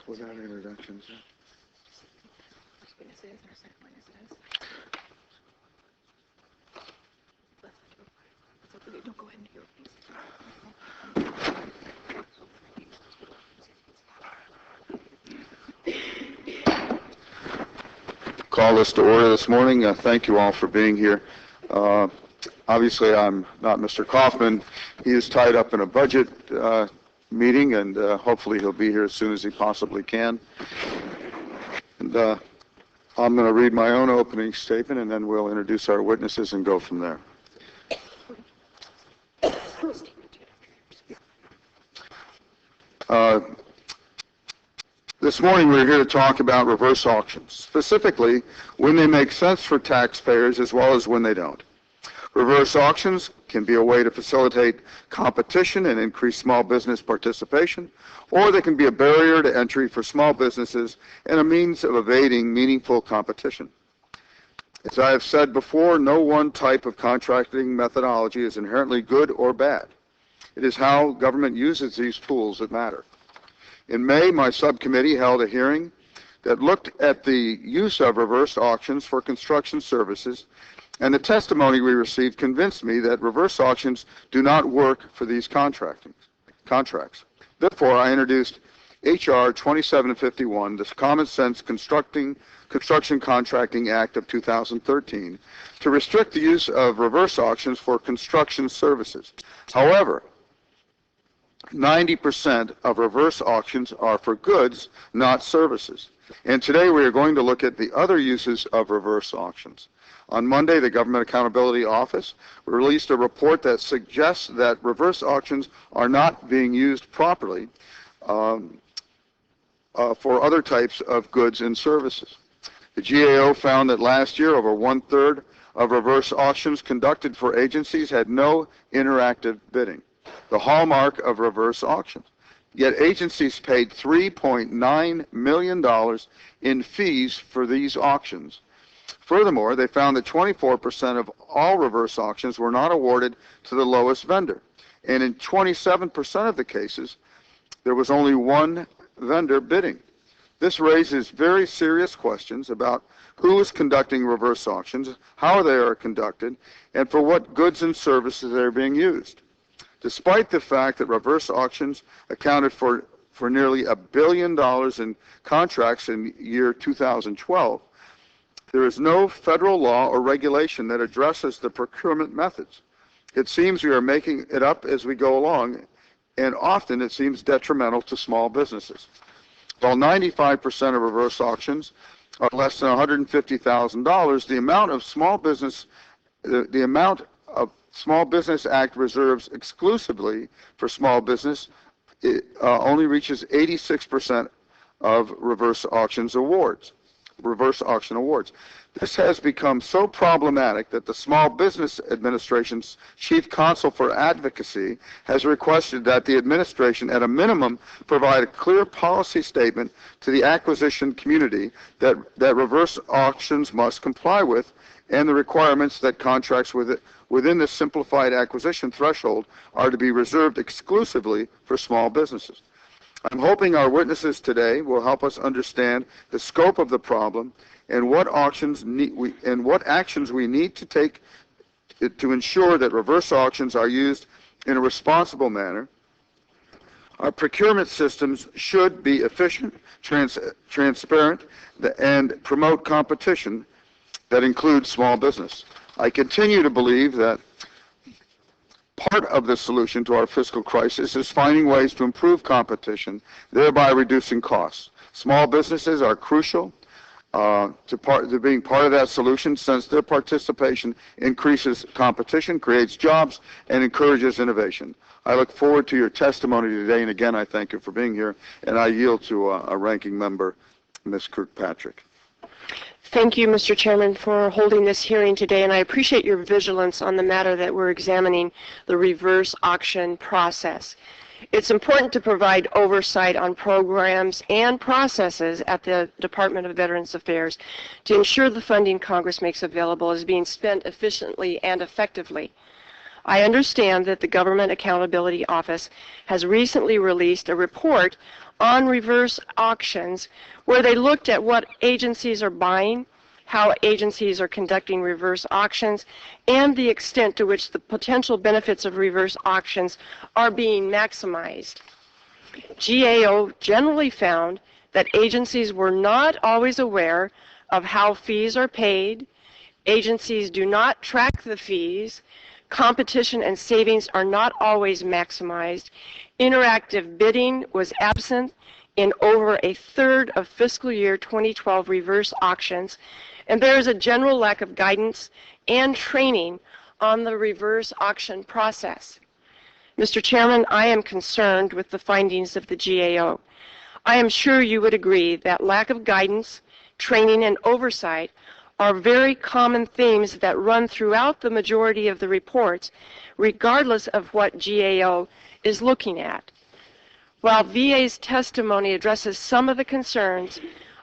Without introductions. Don't go ahead and hear. Call this to order this morning. Thank you all for being here. Obviously, I'm not Mr. Kaufman. He is tied up in a budget meeting, and hopefully he'll be here as soon as he possibly can. And I'm going to read my own opening statement, and then we'll introduce our witnesses and go from there. This morning we're here to talk about reverse auctions, specifically when they make sense for taxpayers as well as when they don't. Reverse auctions can be a way to facilitate competition and increase small business participation, or they can be a barrier to entry for small businesses and a means of evading meaningful competition. As I have said before, no one type of contracting methodology is inherently good or bad. It is how government uses these tools that matter. In May, my subcommittee held a hearing that looked at the use of reverse auctions for construction services, and the testimony we received convinced me that reverse auctions do not work for these contracts. Therefore, I introduced H.R. 2751, the Common Sense Construction Contracting Act of 2013, to restrict the use of reverse auctions for construction services. However, 90% of reverse auctions are for goods, not services. And today we are going to look at the other uses of reverse auctions. On Monday, the Government Accountability Office released a report that suggests that reverse auctions are not being used properly for other types of goods and services. The GAO found that last year, over 1/3 of reverse auctions conducted for agencies had no interactive bidding, the hallmark of reverse auctions. Yet agencies paid $3.9 million in fees for these auctions. Furthermore, they found that 24% of all reverse auctions were not awarded to the lowest vendor. And in 27% of the cases, there was only one vendor bidding. This raises very serious questions about who is conducting reverse auctions, how they are conducted, and for what goods and services they are being used. Despite the fact that reverse auctions accounted for nearly $1 billion in contracts in year 2012, there is no federal law or regulation that addresses the procurement methods. It seems we are making it up as we go along, and often it seems detrimental to small businesses. While 95% of reverse auctions are less than $150,000, the amount of Small Business Act reserves exclusively for small business only reaches 86% of reverse auction awards. This has become so problematic that the Small Business Administration's Chief Counsel for Advocacy has requested that the administration, at a minimum, provide a clear policy statement to the acquisition community that reverse auctions must comply with, and the requirements that contracts within the simplified acquisition threshold are to be reserved exclusively for small businesses. I'm hoping our witnesses today will help us understand the scope of the problem and what actions we need to take to ensure that reverse auctions are used in a responsible manner. Our procurement systems should be efficient, transparent, and promote competition that includes small business. I continue to believe that part of the solution to our fiscal crisis is finding ways to improve competition, thereby reducing costs. Small businesses are crucial to being part of that solution, since their participation increases competition, creates jobs, and encourages innovation. I look forward to your testimony today, and again, I thank you for being here, and I yield to a ranking member, Ms. Kirkpatrick. Thank you, Mr. Chairman, for holding this hearing today, and I appreciate your vigilance on the matter that we're examining, the reverse auction process. It's important to provide oversight on programs and processes at the Department of Veterans Affairs to ensure the funding Congress makes available is being spent efficiently and effectively. I understand that the Government Accountability Office has recently released a report on reverse auctions where they looked at what agencies are buying, how agencies are conducting reverse auctions, and the extent to which the potential benefits of reverse auctions are being maximized. GAO generally found that agencies were not always aware of how fees are paid, agencies do not track the fees, competition and savings are not always maximized, interactive bidding was absent in over a third of fiscal year 2012 reverse auctions, and there is a general lack of guidance and training on the reverse auction process. Mr. Chairman, I am concerned with the findings of the GAO. I am sure you would agree that lack of guidance, training, and oversight are very common themes that run throughout the majority of the reports, regardless of what GAO is looking at. While VA's testimony addresses some of the concerns,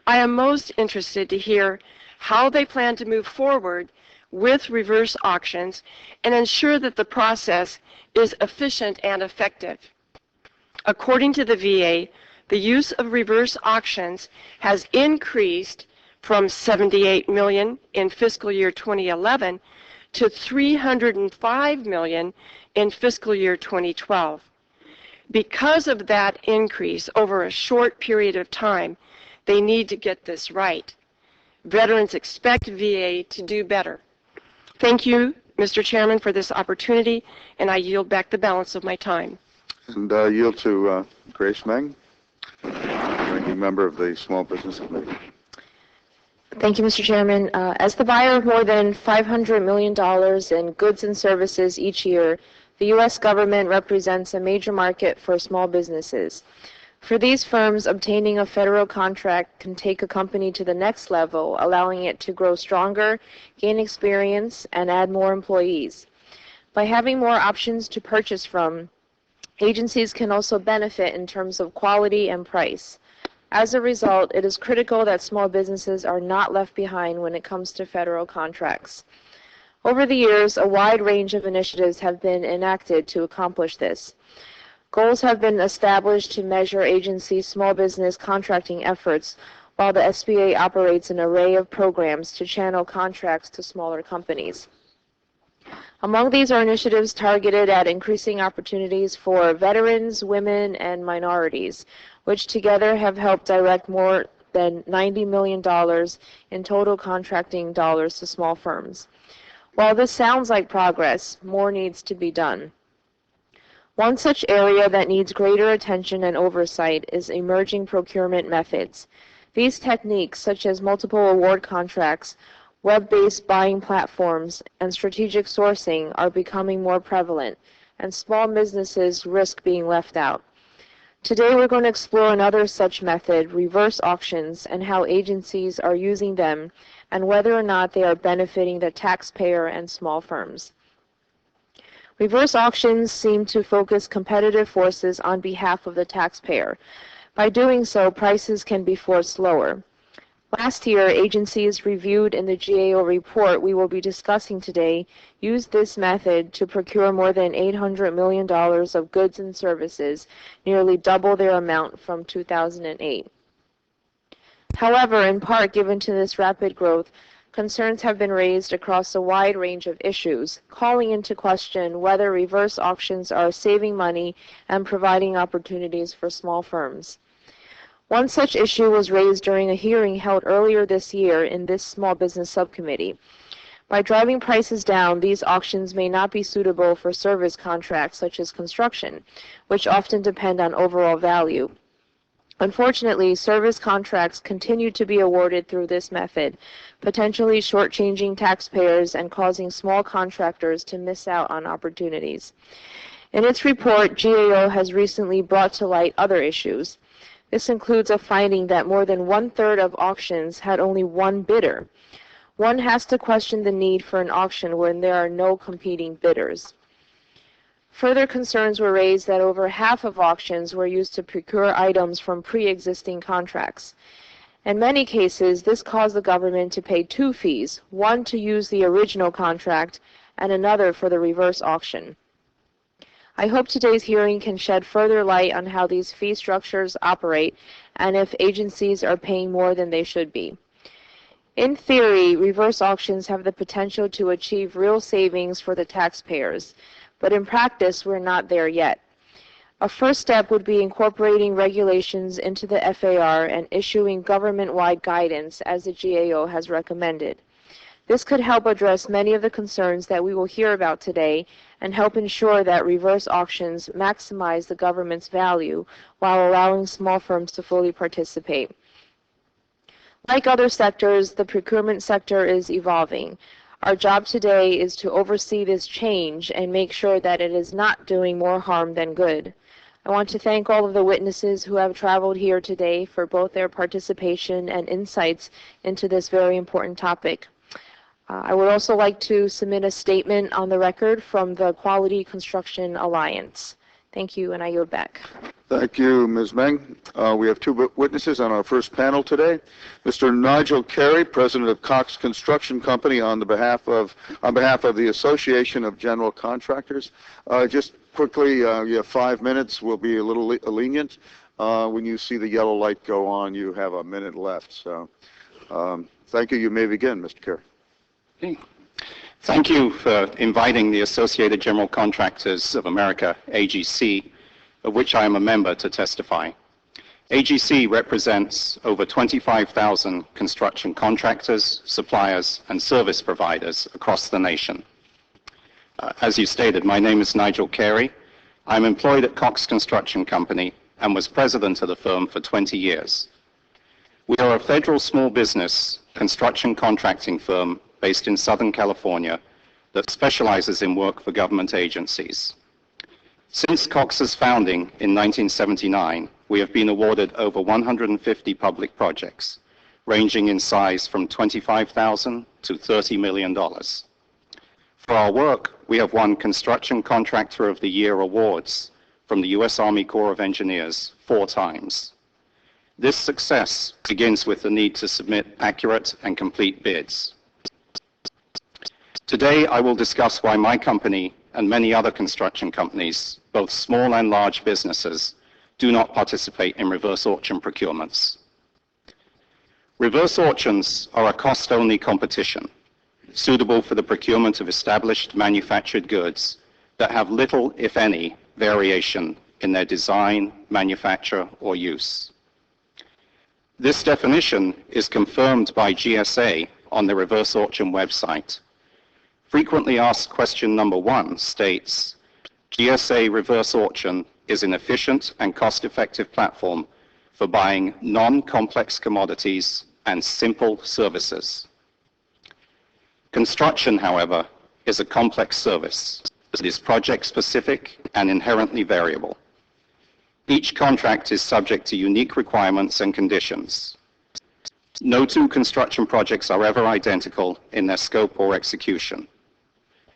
I am most interested to hear how they plan to move forward with reverse auctions and ensure that the process is efficient and effective. According to the VA, the use of reverse auctions has increased from $78 million in fiscal year 2011 to $305 million in fiscal year 2012. Because of that increase over a short period of time, they need to get this right. Veterans expect VA to do better. Thank you, Mr. Chairman, for this opportunity, and I yield back the balance of my time. And yield to Grace Meng, ranking member of the Small Business Committee. Thank you, Mr. Chairman. As the buyer of more than $500 million in goods and services each year, the U.S. government represents a major market for small businesses. For these firms, obtaining a federal contract can take a company to the next level, allowing it to grow stronger, gain experience, and add more employees. By having more options to purchase from, agencies can also benefit in terms of quality and price. As a result, it is critical that small businesses are not left behind when it comes to federal contracts. Over the years, a wide range of initiatives have been enacted to accomplish this. Goals have been established to measure agency small business contracting efforts, while the SBA operates an array of programs to channel contracts to smaller companies. Among these are initiatives targeted at increasing opportunities for veterans, women, and minorities, which together have helped direct more than $90 million in total contracting dollars to small firms. While this sounds like progress, more needs to be done. One such area that needs greater attention and oversight is emerging procurement methods. These techniques, such as multiple award contracts, web-based buying platforms, and strategic sourcing, are becoming more prevalent, and small businesses risk being left out. Today we're going to explore another such method, reverse auctions, and how agencies are using them, and whether or not they are benefiting the taxpayer and small firms. Reverse auctions seem to focus competitive forces on behalf of the taxpayer. By doing so, prices can be forced lower. Last year, agencies reviewed in the GAO report we will be discussing today used this method to procure more than $800 million of goods and services, nearly double their amount from 2008. However, in part given to this rapid growth, concerns have been raised across a wide range of issues, calling into question whether reverse auctions are saving money and providing opportunities for small firms. One such issue was raised during a hearing held earlier this year in this Small Business Subcommittee. By driving prices down, these auctions may not be suitable for service contracts such as construction, which often depend on overall value. Unfortunately, service contracts continue to be awarded through this method, potentially shortchanging taxpayers and causing small contractors to miss out on opportunities. In its report, GAO has recently brought to light other issues. This includes a finding that more than one-third of auctions had only one bidder. One has to question the need for an auction when there are no competing bidders. Further concerns were raised that over half of auctions were used to procure items from pre-existing contracts. In many cases, this caused the government to pay two fees, one to use the original contract and another for the reverse auction. I hope today's hearing can shed further light on how these fee structures operate and if agencies are paying more than they should be. In theory, reverse auctions have the potential to achieve real savings for the taxpayers, but in practice, we're not there yet. A first step would be incorporating regulations into the FAR and issuing government-wide guidance as the GAO has recommended. This could help address many of the concerns that we will hear about today and help ensure that reverse auctions maximize the government's value while allowing small firms to fully participate. Like other sectors, the procurement sector is evolving. Our job today is to oversee this change and make sure that it is not doing more harm than good. I want to thank all of the witnesses who have traveled here today for both their participation and insights into this very important topic. I would also like to submit a statement on the record from the Quality Construction Alliance. Thank you, and I yield back. Thank you, Ms. Meng. We have two witnesses on our first panel today. Mr. Nigel Carey, President of Cox Construction Company, on behalf of the Association of General Contractors. Just quickly, you have 5 minutes. We'll be a little lenient. When you see the yellow light go on, you have a minute left. So, thank you. You may begin, Mr. Carey. Okay. Thank you for inviting the Associated General Contractors of America, AGC, of which I am a member, to testify. AGC represents over 25,000 construction contractors, suppliers, and service providers across the nation. As you stated, my name is Nigel Carey. I'm employed at Cox Construction Company and was president of the firm for 20 years. We are a federal small business construction contracting firm based in Southern California that specializes in work for government agencies. Since Cox's founding in 1979, we have been awarded over 150 public projects, ranging in size from $25,000 to $30 million. For our work, we have won Construction Contractor of the Year awards from the U.S. Army Corps of Engineers 4 times. This success begins with the need to submit accurate and complete bids. Today, I will discuss why my company and many other construction companies, both small and large businesses, do not participate in reverse auction procurements. Reverse auctions are a cost-only competition, suitable for the procurement of established manufactured goods that have little, if any, variation in their design, manufacture, or use. This definition is confirmed by GSA on the reverse auction website. Frequently asked question number 1 states, GSA reverse auction is an efficient and cost-effective platform for buying non-complex commodities and simple services. Construction, however, is a complex service. It is project-specific and inherently variable. Each contract is subject to unique requirements and conditions. No 2 construction projects are ever identical in their scope or execution.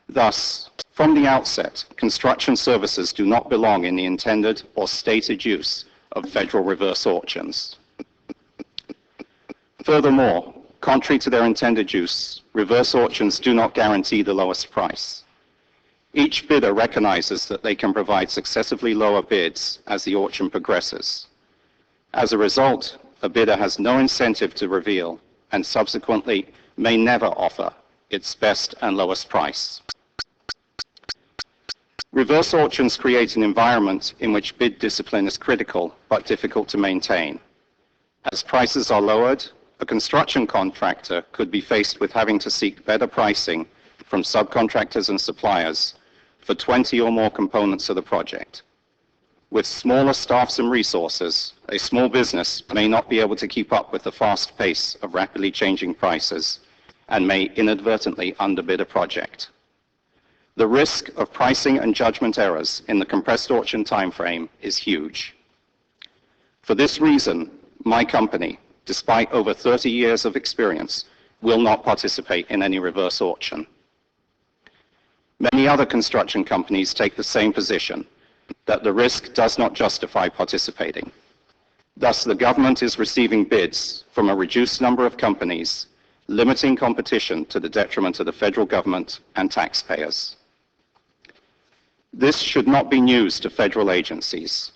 Thus, from the outset, construction services do not belong in the intended or stated use of federal reverse auctions. Furthermore, contrary to their intended use, reverse auctions do not guarantee the lowest price. Each bidder recognizes that they can provide successively lower bids as the auction progresses. As a result, a bidder has no incentive to reveal and subsequently may never offer its best and lowest price. Reverse auctions create an environment in which bid discipline is critical but difficult to maintain. As prices are lowered, a construction contractor could be faced with having to seek better pricing from subcontractors and suppliers for 20 or more components of the project. With smaller staffs and resources, a small business may not be able to keep up with the fast pace of rapidly changing prices and may inadvertently underbid a project. The risk of pricing and judgment errors in the compressed auction timeframe is huge. For this reason, my company, despite over 30 years of experience, will not participate in any reverse auction. Many other construction companies take the same position, that the risk does not justify participating. Thus, the government is receiving bids from a reduced number of companies limiting competition to the detriment of the federal government and taxpayers. This should not be news to federal agencies.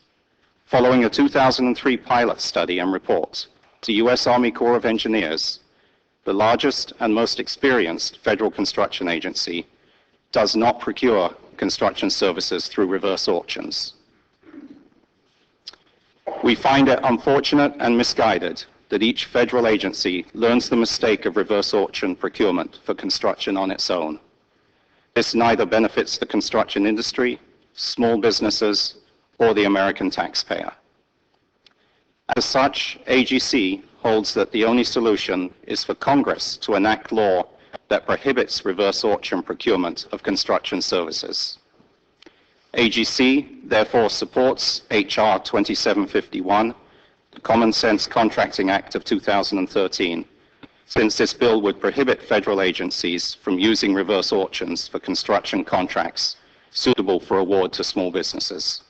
Following a 2003 pilot study and report, the U.S. Army Corps of Engineers, the largest and most experienced federal construction agency, does not procure construction services through reverse auctions. We find it unfortunate and misguided that each federal agency learns the mistake of reverse auction procurement for construction on its own. This neither benefits the construction industry, small businesses, or the American taxpayer. As such, AGC holds that the only solution is for Congress to enact law that prohibits reverse auction procurement of construction services. AGC therefore supports H.R. 2751, the Common Sense Contracting Act of 2013, since this bill would prohibit federal agencies from using reverse auctions for construction contracts suitable for award to small businesses.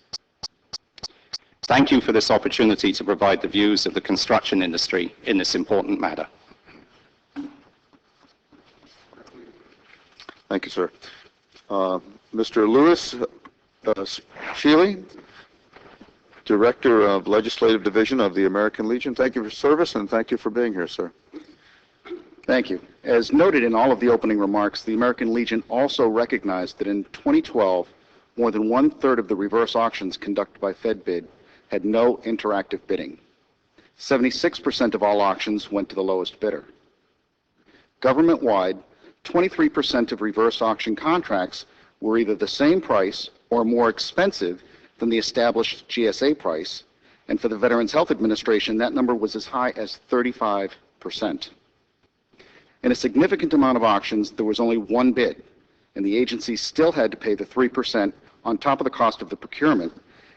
Thank you for this opportunity to provide the views of the construction industry in this important matter. Thank you, sir. Mr. Lewis Shealy, Director of Legislative Division of the American Legion. Thank you for service, and thank you for being here, sir. Thank you. As noted in all of the opening remarks, the American Legion also recognized that in 2012, more than one-third of the reverse auctions conducted by FedBid had no interactive bidding. 76% of all auctions went to the lowest bidder. Government-wide, 23% of reverse auction contracts were either the same price or more expensive than the established GSA price, and for the Veterans Health Administration, that number was as high as 35%. In a significant amount of auctions, there was only one bid, and the agency still had to pay the 3% on top of the cost of the procurement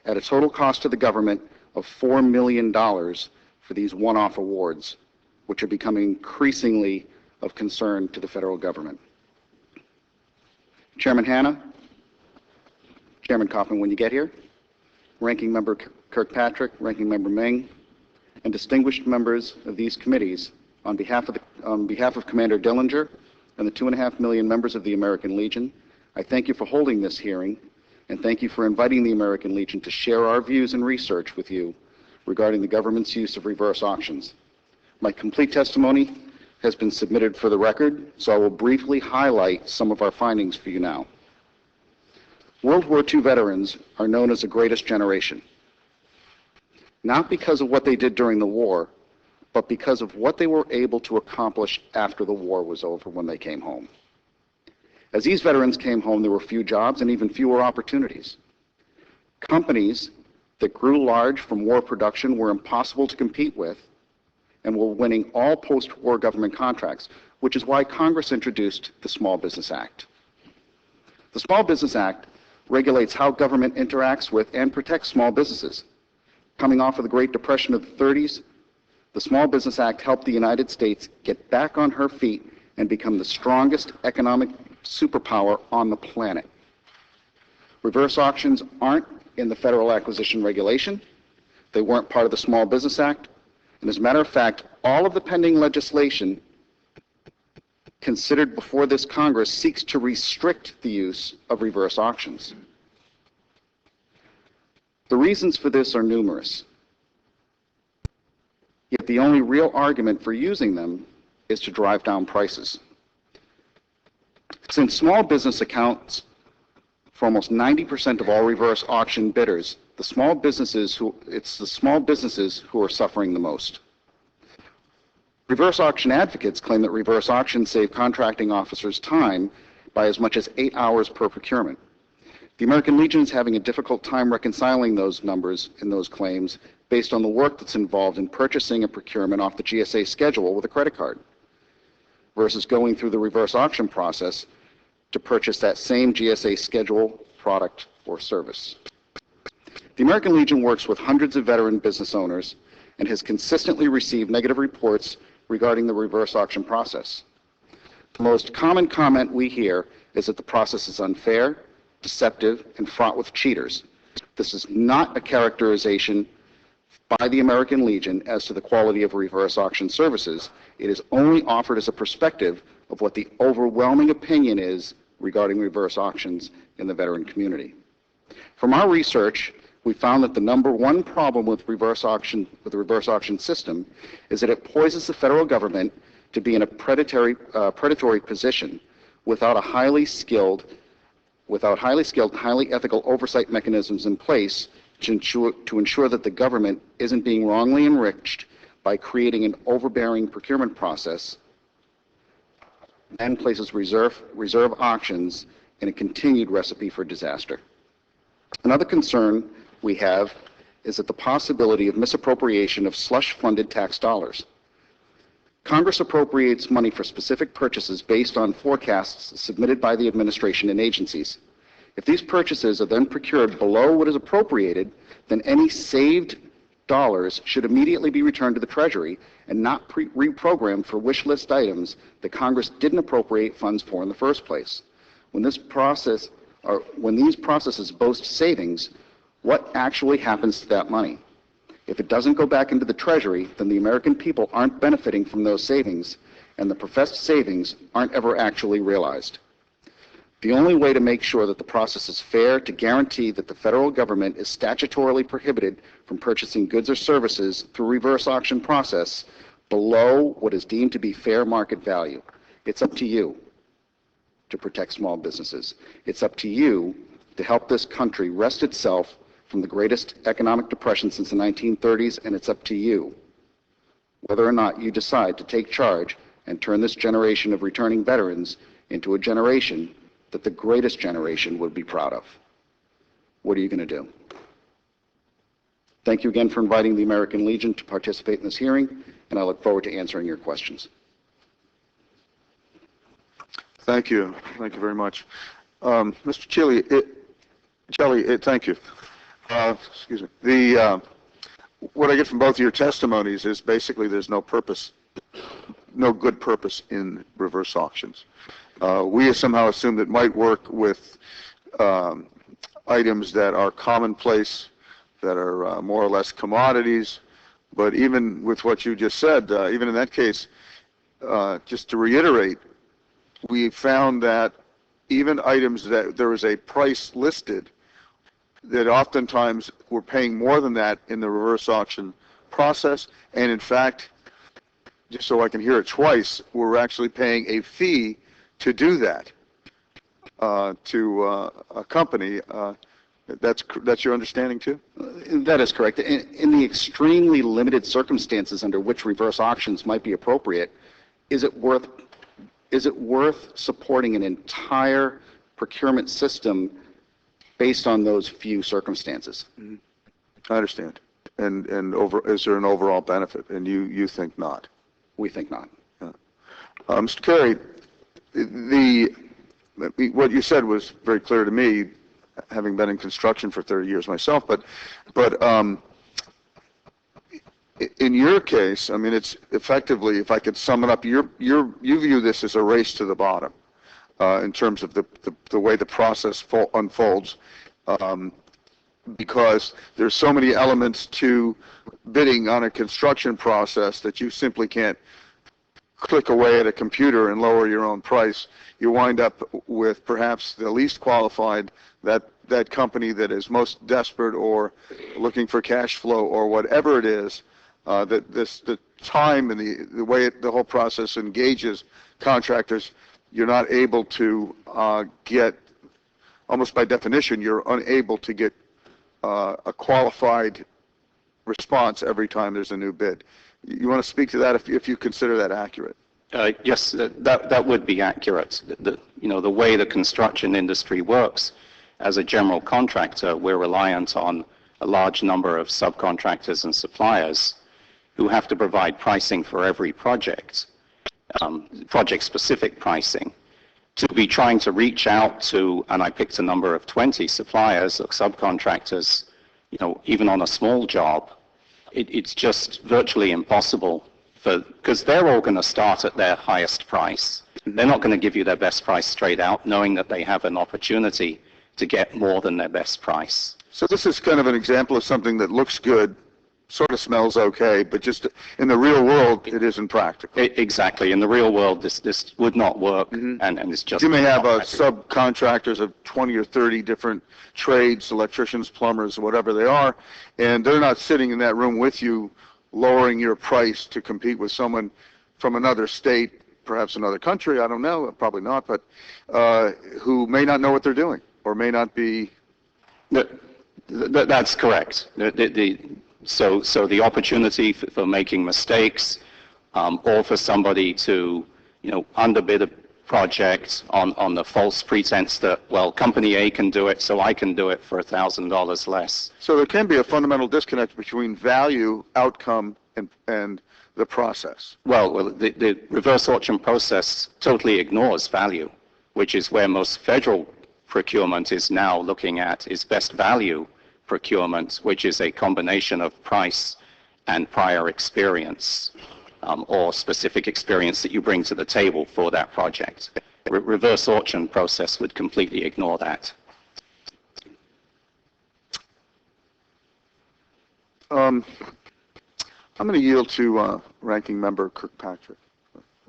at a total cost to the government of $4 million for these one-off awards, which are becoming increasingly of concern to the federal government. Chairman Hanna, Chairman Kaufman, when you get here, Ranking Member Kirkpatrick, Ranking Member Ming, and distinguished members of these committees, on behalf of Commander Dillinger and the 2.5 million members of the American Legion, I thank you for holding this hearing, and thank you for inviting the American Legion to share our views and research with you regarding the government's use of reverse auctions. My complete testimony has been submitted for the record, so I will briefly highlight some of our findings for you now. World War II veterans are known as the greatest generation, not because of what they did during the war, but because of what they were able to accomplish after the war was over when they came home. As these veterans came home, there were few jobs and even fewer opportunities. Companies that grew large from war production were impossible to compete with and were winning all post-war government contracts, which is why Congress introduced the Small Business Act. The Small Business Act regulates how government interacts with and protects small businesses. Coming off of the Great Depression of the 30s, the Small Business Act helped the United States get back on her feet and become the strongest economic superpower on the planet. Reverse auctions aren't in the Federal Acquisition Regulation. They weren't part of the Small Business Act. And as a matter of fact, all of the pending legislation considered before this Congress seeks to restrict the use of reverse auctions. The reasons for this are numerous. Yet the only real argument for using them is to drive down prices. Since small business accounts for almost 90% of all reverse auction bidders, it's the small businesses who are suffering the most. Reverse auction advocates claim that reverse auctions save contracting officers time by as much as 8 hours per procurement. The American Legion is having a difficult time reconciling those numbers and those claims based on the work that's involved in purchasing a procurement off the GSA schedule with a credit card versus going through the reverse auction process to purchase that same GSA schedule product or service. The American Legion works with hundreds of veteran business owners and has consistently received negative reports regarding the reverse auction process. The most common comment we hear is that the process is unfair, deceptive, and fraught with cheaters. This is not a characterization by the American Legion as to the quality of reverse auction services. It is only offered as a perspective of what the overwhelming opinion is regarding reverse auctions in the veteran community. From our research, we found that the number one problem with the reverse auction system is that it poises the federal government to be in a predatory position without highly skilled, highly ethical oversight mechanisms in place to ensure that the government isn't being wrongly enriched by creating an overbearing procurement process and places reserve auctions in a continued recipe for disaster. Another concern we have is that the possibility of misappropriation of slush-funded tax dollars. Congress appropriates money for specific purchases based on forecasts submitted by the administration and agencies. If these purchases are then procured below what is appropriated, then any saved dollars should immediately be returned to the Treasury and not reprogrammed for wish list items that Congress didn't appropriate funds for in the first place. When these processes boast savings, what actually happens to that money? If it doesn't go back into the Treasury, then the American people aren't benefiting from those savings, and the professed savings aren't ever actually realized. The only way to make sure that the process is fair to guarantee that the federal government is statutorily prohibited from purchasing goods or services through reverse auction process below what is deemed to be fair market value. It's up to you to protect small businesses. It's up to you to help this country wrest itself from the greatest economic depression since the 1930s, and it's up to you whether or not you decide to take charge and turn this generation of returning veterans into a generation that the greatest generation would be proud of. What are you going to do? Thank you again for inviting the American Legion to participate in this hearing, and I look forward to answering your questions. Thank you. Thank you very much. Mr. Celli, thank you. Excuse me. What I get from both of your testimonies is basically there's no purpose, no good purpose in reverse auctions. We somehow assume that might work with items that are commonplace, that are more or less commodities. But even with what you just said, even in that case, just to reiterate, we found that even items that there is a price listed, that oftentimes we're paying more than that in the reverse auction process. And in fact, just so I can hear it twice, we're actually paying a fee to do that to a company. That's your understanding too? That is correct. In the extremely limited circumstances under which reverse auctions might be appropriate, is it worth supporting an entire procurement system based on those few circumstances? Mm-hmm. I understand. And is there an overall benefit? And you think not? We think not. Yeah. Mr. Carey, what you said was very clear to me, having been in construction for 30 years myself. But in your case, I mean, it's effectively, if I could sum it up, you view this as a race to the bottom in terms of the way the process unfolds, because there's so many elements to bidding on a construction process that you simply can't click away at a computer and lower your own price. You wind up with perhaps the least qualified, that company that is most desperate or looking for cash flow or whatever it is. The time and the way the whole process engages contractors, you're not able to get, almost by definition, you're unable to get a qualified response every time there's a new bid. You want to speak to that if you consider that accurate? Yes, that would be accurate. The way the construction industry works, as a general contractor, we're reliant on a large number of subcontractors and suppliers who have to provide pricing for every project, project-specific pricing. To be trying to reach out to, and I picked a number of 20 suppliers or subcontractors, even on a small job, it's just virtually impossible because they're all going to start at their highest price. They're not going to give you their best price straight out, knowing that they have an opportunity to get more than their best price. So this is kind of an example of something that looks good, sort of smells okay, but just in the real world, it isn't practical. Exactly. In the real world, this would not work, and it's just... You may have not practical. subcontractors of 20 or 30 different trades, electricians, plumbers, whatever they are, and they're not sitting in that room with you lowering your price to compete with someone from another state, perhaps another country, I don't know, probably not, but who may not know what they're doing or may not be... That's correct. So the opportunity for making mistakes, or for somebody to, underbid a project on the false pretense that, well, company A can do it, so I can do it for $1,000 less. So there can be a fundamental disconnect between value, outcome, and the process. Well, the reverse auction process totally ignores value, which is where most federal procurement is now looking at, is best value procurement, which is a combination of price and prior experience, or specific experience that you bring to the table for that project. Reverse auction process would completely ignore that. I'm going to yield to Ranking Member Kirkpatrick.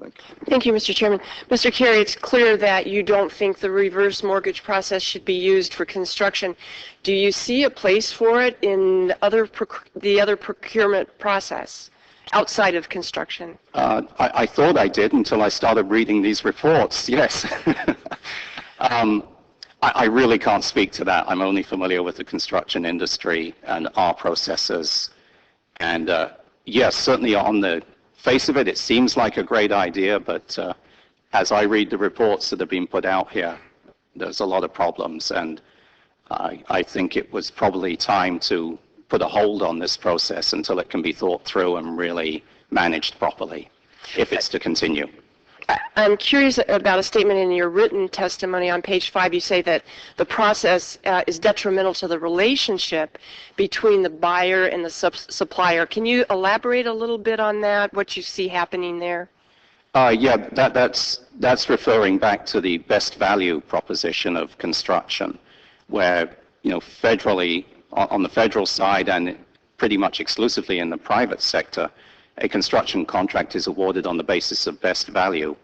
Thank you. Thank you, Mr. Chairman. Mr. Carey, it's clear that you don't think the reverse mortgage process should be used for construction. Do you see a place for it in the other procurement process outside of construction? I thought I did until I started reading these reports, yes. I really can't speak to that. I'm only familiar with the construction industry and our processes. And yes, certainly on the face of it, it seems like a great idea, but as I read the reports that have been put out here, there's a lot of problems, and I think it was probably time to put a hold on this process until it can be thought through and really managed properly, if it's to continue. I'm curious about a statement in your written testimony on page 5. You say that the process is detrimental to the relationship between the buyer and the supplier. Can you elaborate a little bit on that, what you see happening there? Yeah, that's referring back to the best value proposition of construction, where, federally, on the federal side and pretty much exclusively in the private sector, a construction contract is awarded on the basis of best value,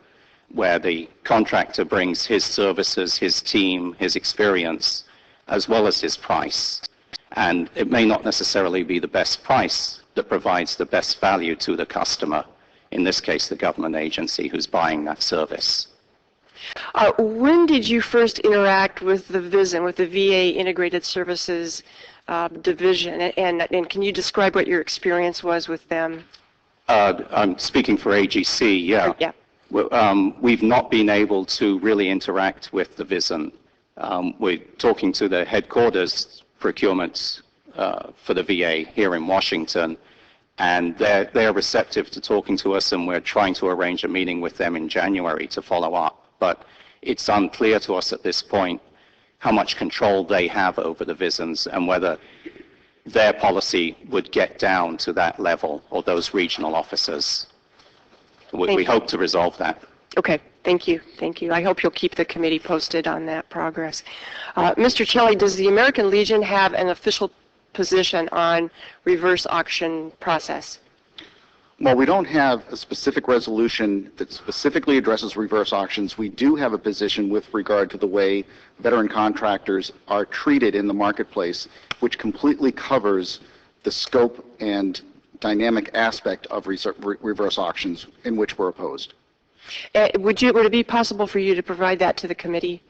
where the contractor brings his services, his team, his experience, as well as his price. And it may not necessarily be the best price that provides the best value to the customer, in this case, the government agency who's buying that service. When did you first interact with the VISN, with the VA Integrated Services Division? And can you describe what your experience was with them? I'm speaking for AGC, yeah. Yeah. We've not been able to really interact with the VISN. We're talking to the headquarters procurement for the VA here in Washington, and they're receptive to talking to us, and we're trying to arrange a meeting with them in January to follow up. But it's unclear to us at this point how much control they have over the VISNs and whether their policy would get down to that level, or those regional officers. We hope to resolve that. Okay, thank you. Thank you. I hope you'll keep the committee posted on that progress. Mr. Celli, does the American Legion have an official position on reverse auction process? While we don't have a specific resolution that specifically addresses reverse auctions, we do have a position with regard to the way veteran contractors are treated in the marketplace, which completely covers the scope and dynamic aspect of reverse auctions in which we're opposed. Would it be possible for you to provide that to the committee?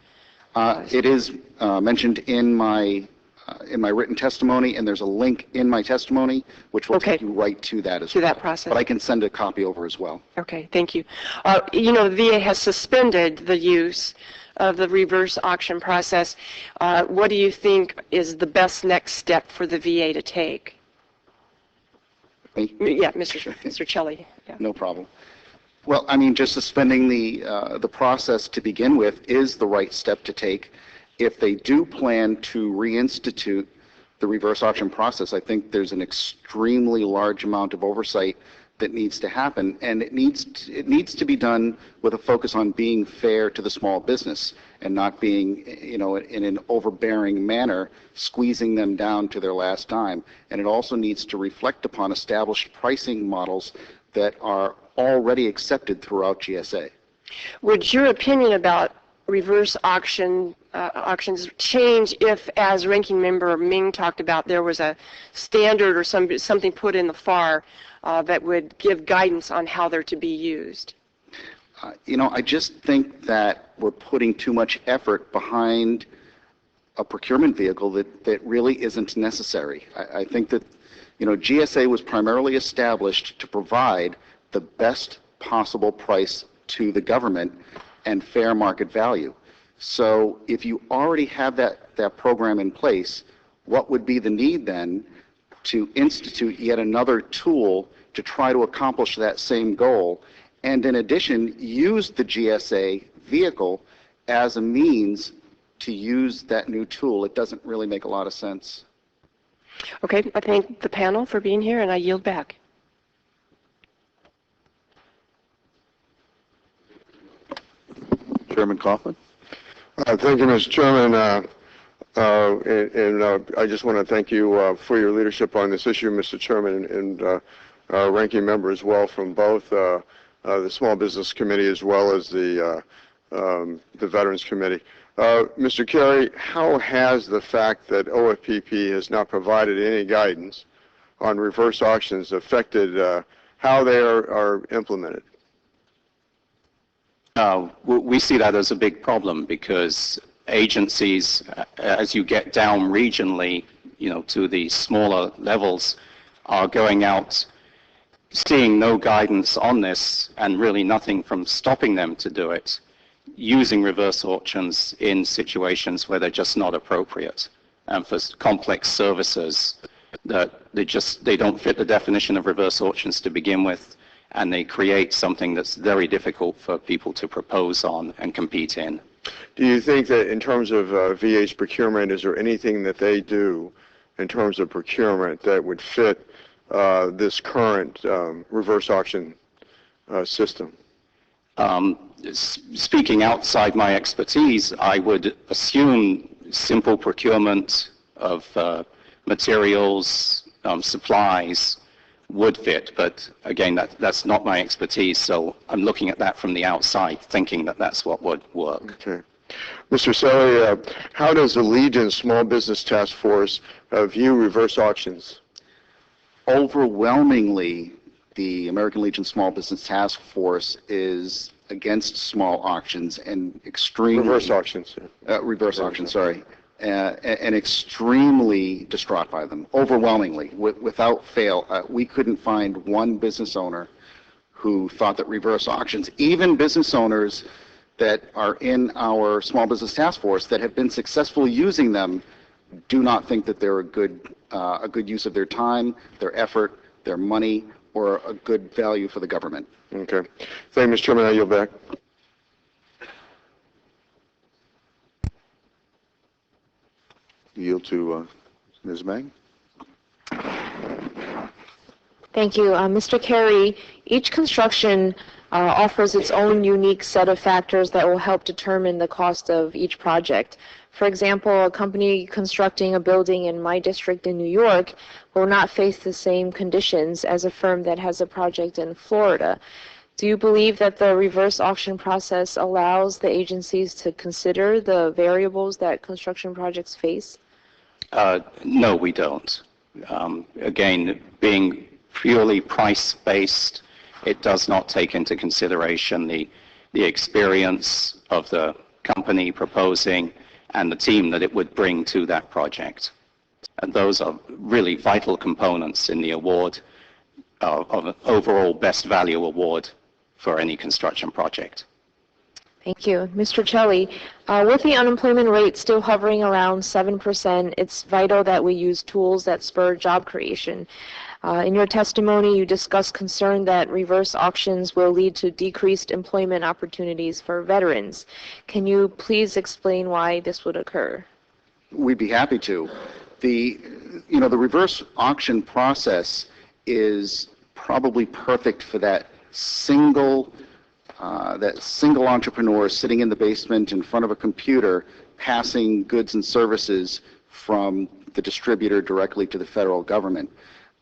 It is mentioned in my written testimony, and there's a link in my testimony which will take you right to that as well. To that process. But I can send a copy over as well. Okay, thank you. The VA has suspended the use of the reverse auction process. What do you think is the best next step for the VA to take? Me? Yeah, Mr. Celli. Yeah. No problem. Well, I mean, just suspending the process to begin with is the right step to take. If they do plan to reinstitute the reverse auction process, I think there's an extremely large amount of oversight that needs to happen, and it needs to be done with a focus on being fair to the small business and not being, in an overbearing manner, squeezing them down to their last dime. And it also needs to reflect upon established pricing models that are already accepted throughout GSA. Would your opinion about reverse auctions change if, as Ranking Member Ming talked about, there was a standard or something put in the FAR that would give guidance on how they're to be used? I just think that we're putting too much effort behind a procurement vehicle that really isn't necessary. I think that, GSA was primarily established to provide the best possible price to the government and fair market value. So if you already have that program in place, what would be the need then to institute yet another tool to try to accomplish that same goal, and in addition, use the GSA vehicle as a means to use that new tool? It doesn't really make a lot of sense. Okay, I thank the panel for being here, and I yield back. Chairman Kaufman? Thank you, Mr. Chairman. I just want to thank you for your leadership on this issue, Mr. Chairman, and ranking member as well from both the Small Business Committee as well as the Veterans Committee. Mr. Carey, how has the fact that OFPP has not provided any guidance on reverse auctions affected how they are implemented? We see that as a big problem because agencies, as you get down regionally, to the smaller levels, are going out seeing no guidance on this and really nothing from stopping them to do it, using reverse auctions in situations where they're just not appropriate. And for complex services that they don't fit the definition of reverse auctions to begin with, and they create something that's very difficult for people to propose on and compete in. Do you think that in terms of VA's procurement, is there anything that they do in terms of procurement that would fit this current reverse auction system? Speaking outside my expertise, I would assume simple procurement of materials, supplies, would fit, but again, that's not my expertise, so I'm looking at that from the outside, thinking that that's what would work. Okay. Mr. Selly, how does the Legion Small Business Task Force view reverse auctions? Overwhelmingly, the American Legion Small Business Task Force is against small auctions and extremely... Reverse auctions. Reverse auctions, sorry. And extremely distraught by them, overwhelmingly, without fail. We couldn't find one business owner who thought that reverse auctions, even business owners that are in our Small Business Task Force that have been successful using them, do not think that they're a good use of their time, their effort, their money, or a good value for the government. Okay. Thank you, Mr. Chairman. I yield back. Yield to Ms. Meng. Thank you. Mr. Carey, each construction offers its own unique set of factors that will help determine the cost of each project. For example, a company constructing a building in my district in New York will not face the same conditions as a firm that has a project in Florida. Do you believe that the reverse auction process allows the agencies to consider the variables that construction projects face? No, we don't. Again, being purely price-based, it does not take into consideration the experience of the company proposing and the team that it would bring to that project. And those are really vital components in the award of an overall best value award for any construction project. Thank you. Mr. Celli, with the unemployment rate still hovering around 7%, it's vital that we use tools that spur job creation. In your testimony, you discussed concern that reverse auctions will lead to decreased employment opportunities for veterans. Can you please explain why this would occur? We'd be happy to. The reverse auction process is probably perfect for that single entrepreneur sitting in the basement in front of a computer passing goods and services from the distributor directly to the federal government.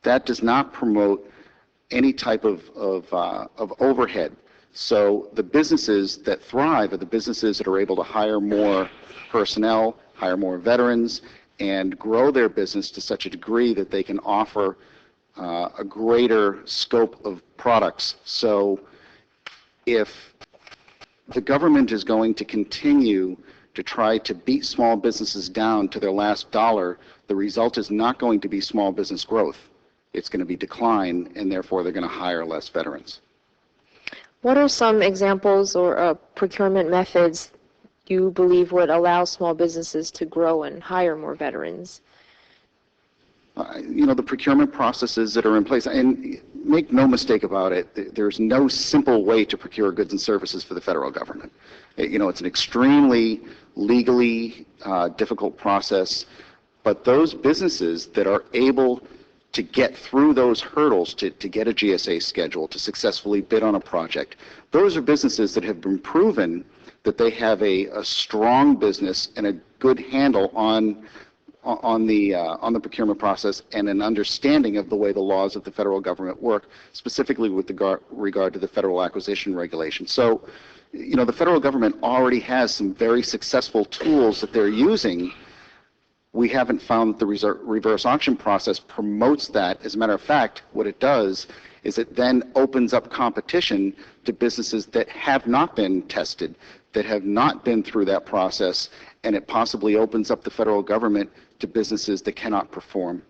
That does not promote any type of overhead. So the businesses that thrive are the businesses that are able to hire more personnel, hire more veterans, and grow their business to such a degree that they can offer a greater scope of products. So if the government is going to continue to try to beat small businesses down to their last dollar, the result is not going to be small business growth. It's going to be decline, and therefore they're going to hire less veterans. What are some examples or procurement methods you believe would allow small businesses to grow and hire more veterans? The procurement processes that are in place, and make no mistake about it, there's no simple way to procure goods and services for the federal government. It's an extremely legally difficult process, but those businesses that are able to get through those hurdles to get a GSA schedule, to successfully bid on a project, those are businesses that have been proven that they have a strong business and a good handle on the procurement process and an understanding of the way the laws of the federal government work, specifically with regard to the federal acquisition regulation. So, the federal government already has some very successful tools that they're using. We haven't found that the reverse auction process promotes that. As a matter of fact, what it does is it then opens up competition to businesses that have not been tested, that have not been through that process, and it possibly opens up the federal government to businesses that cannot perform.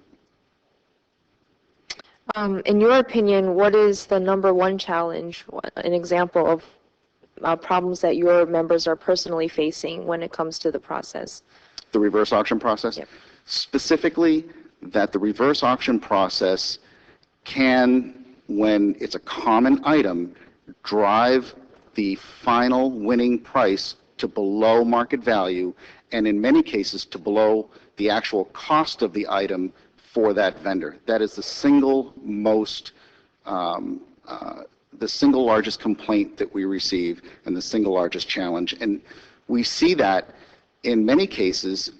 In your opinion, what is the number one challenge, an example of problems that your members are personally facing when it comes to the process? The reverse auction process? Yep. Specifically, that the reverse auction process can, when it's a common item, drive the final winning price to below market value, and in many cases to below the actual cost of the item for that vendor. That is the single largest complaint that we receive and the single largest challenge. And we see that in many cases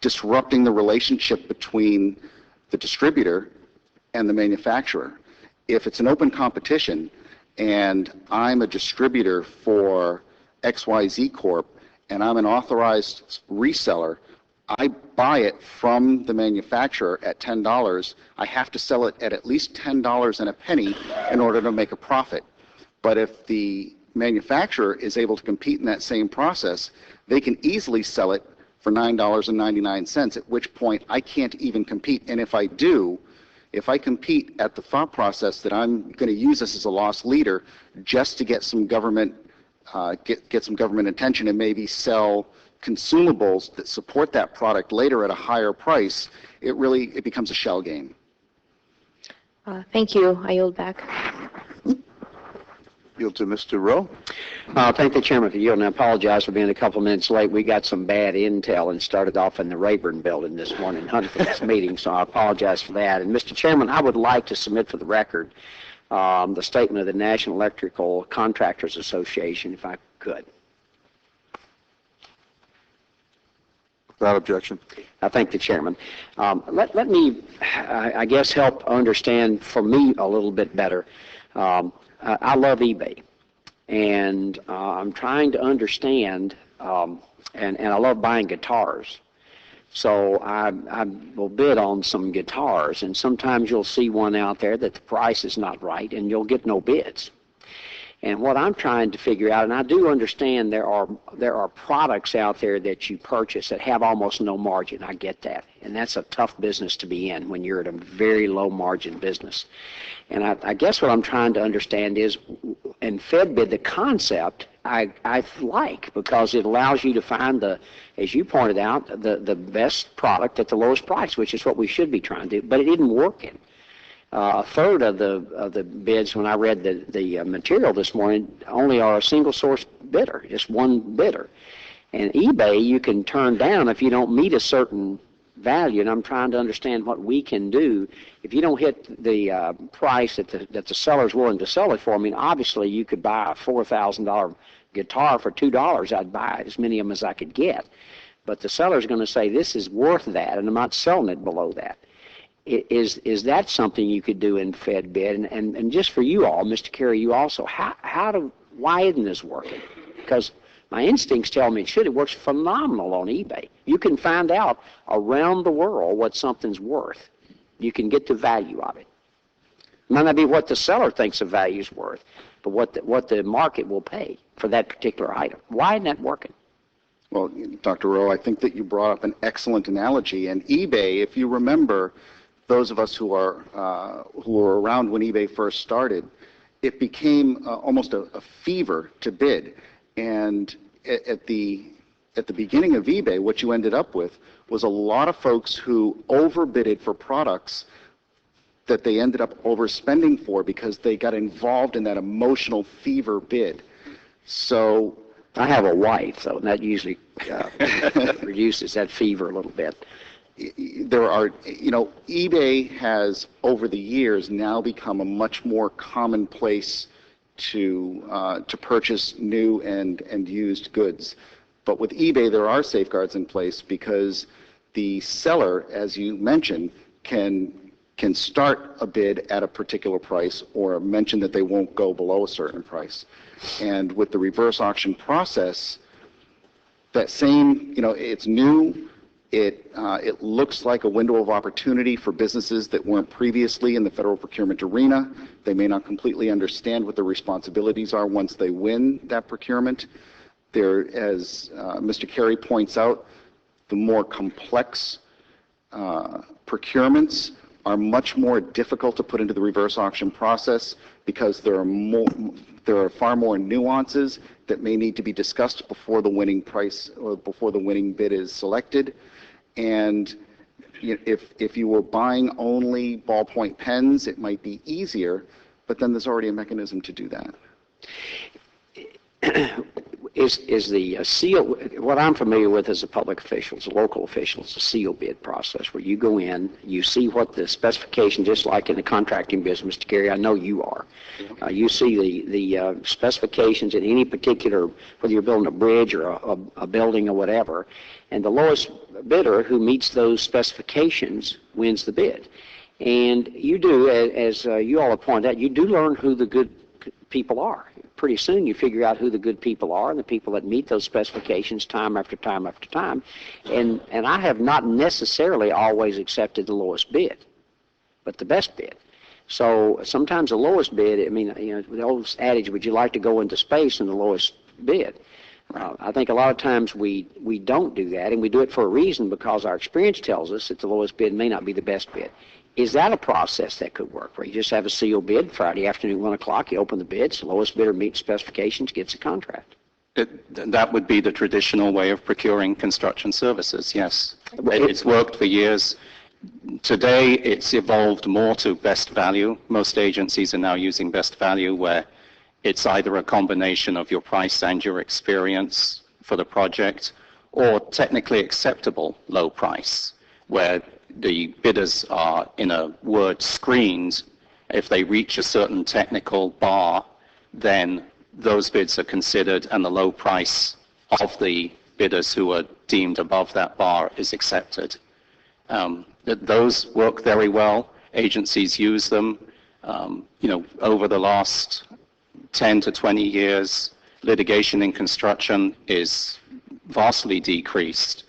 disrupting the relationship between the distributor and the manufacturer. If it's an open competition and I'm a distributor for XYZ Corp and I'm an authorized reseller, I buy it from the manufacturer at $10. I have to sell it at least $10 and a penny in order to make a profit. But if the manufacturer is able to compete in that same process, they can easily sell it for $9.99, at which point I can't even compete. And if I do, if I compete at the thought process that I'm going to use this as a loss leader just to get some government get some government attention and maybe sell consumables that support that product later at a higher price, it becomes a shell game. Thank you. I yield back. Yield to Mr. Rowe. Thank the Chairman for yielding. I apologize for being a couple minutes late. We got some bad intel and started off in the Rayburn building this morning hunting for this meeting, so I apologize for that. And Mr. Chairman, I would like to submit for the record the statement of the National Electrical Contractors Association, if I could. Without objection. I thank the Chairman. Let me, I guess, help understand for me a little bit better. I love eBay, and I'm trying to understand, and I love buying guitars. So I will bid on some guitars, and sometimes you'll see one out there that the price is not right, and you'll get no bids. And what I'm trying to figure out, and I do understand there are products out there that you purchase that have almost no margin. I get that, and that's a tough business to be in when you're at a very low margin business. And I guess what I'm trying to understand is, in FedBid, the concept I like, because it allows you to find as you pointed out, the best product at the lowest price, which is what we should be trying to do. But it isn't working. A third of the bids, when I read the material this morning, only are a single source bidder, just one bidder. And eBay you can turn down if you don't meet a certain value, and I'm trying to understand what we can do. If you don't hit the price that the seller's willing to sell it for, I mean, obviously you could buy a $4,000 guitar for $2. I'd buy as many of them as I could get. But the seller's going to say, this is worth that, and I'm not selling it below that. Is that something you could do in Fed bid? And just for you all, Mr. Carey, you also, why isn't this working? Because my instincts tell me it should. It works phenomenal on eBay. You can find out around the world what something's worth. You can get the value of it. It might not be what the seller thinks the value is worth, but what the market will pay for that particular item. Why isn't that working? Well, Dr. Rowe, I think that you brought up an excellent analogy. And eBay, if you remember, those of us who were around when eBay first started, it became almost a fever to bid. And at the beginning of eBay, what you ended up with was a lot of folks who overbidded for products that they ended up overspending for because they got involved in that emotional fever bid. So I have a wife, so that usually reduces that fever a little bit. There are, eBay has over the years now become a much more common place to purchase new and used goods. But with eBay, there are safeguards in place because the seller, as you mentioned, can start a bid at a particular price or mention that they won't go below a certain price. And with the reverse auction process, that same, it's new. It looks like a window of opportunity for businesses that weren't previously in the federal procurement arena. They may not completely understand what their responsibilities are once they win that procurement. There, as Mr. Carey points out, the more complex procurements are much more difficult to put into the reverse auction process because there are far more nuances that may need to be discussed before the winning price or before the winning bid is selected. And if you were buying only ballpoint pens, it might be easier, but then there's already a mechanism to do that. Is the seal, what I'm familiar with as a public official, as a local official, is a seal bid process where you go in, you see what the specification, just like in the contracting business, Mr. Carey, I know you are. You see the specifications in any particular, whether you're building a bridge or a building or whatever, and the lowest bidder who meets those specifications wins the bid. And you do, as you all have pointed out, you do learn who the good people are. Pretty soon you figure out who the good people are and the people that meet those specifications time after time after time. And I have not necessarily always accepted the lowest bid, but the best bid. So sometimes the lowest bid, I mean, the old adage, would you like to go into space, in the lowest bid? I think a lot of times we don't do that, and we do it for a reason because our experience tells us that the lowest bid may not be the best bid. Is that a process that could work, where you just have a sealed bid, Friday afternoon, 1 o'clock, you open the bids, the lowest bidder meets specifications, gets a contract? That would be the traditional way of procuring construction services, yes. It's worked for years. Today, it's evolved more to best value. Most agencies are now using best value, where it's either a combination of your price and your experience for the project, or technically acceptable low price, where the bidders are, in a word, screened. If they reach a certain technical bar, then those bids are considered, and the low price of the bidders who are deemed above that bar is accepted. Those work very well. Agencies use them. Over the last 10 to 20 years, litigation in construction is vastly decreased.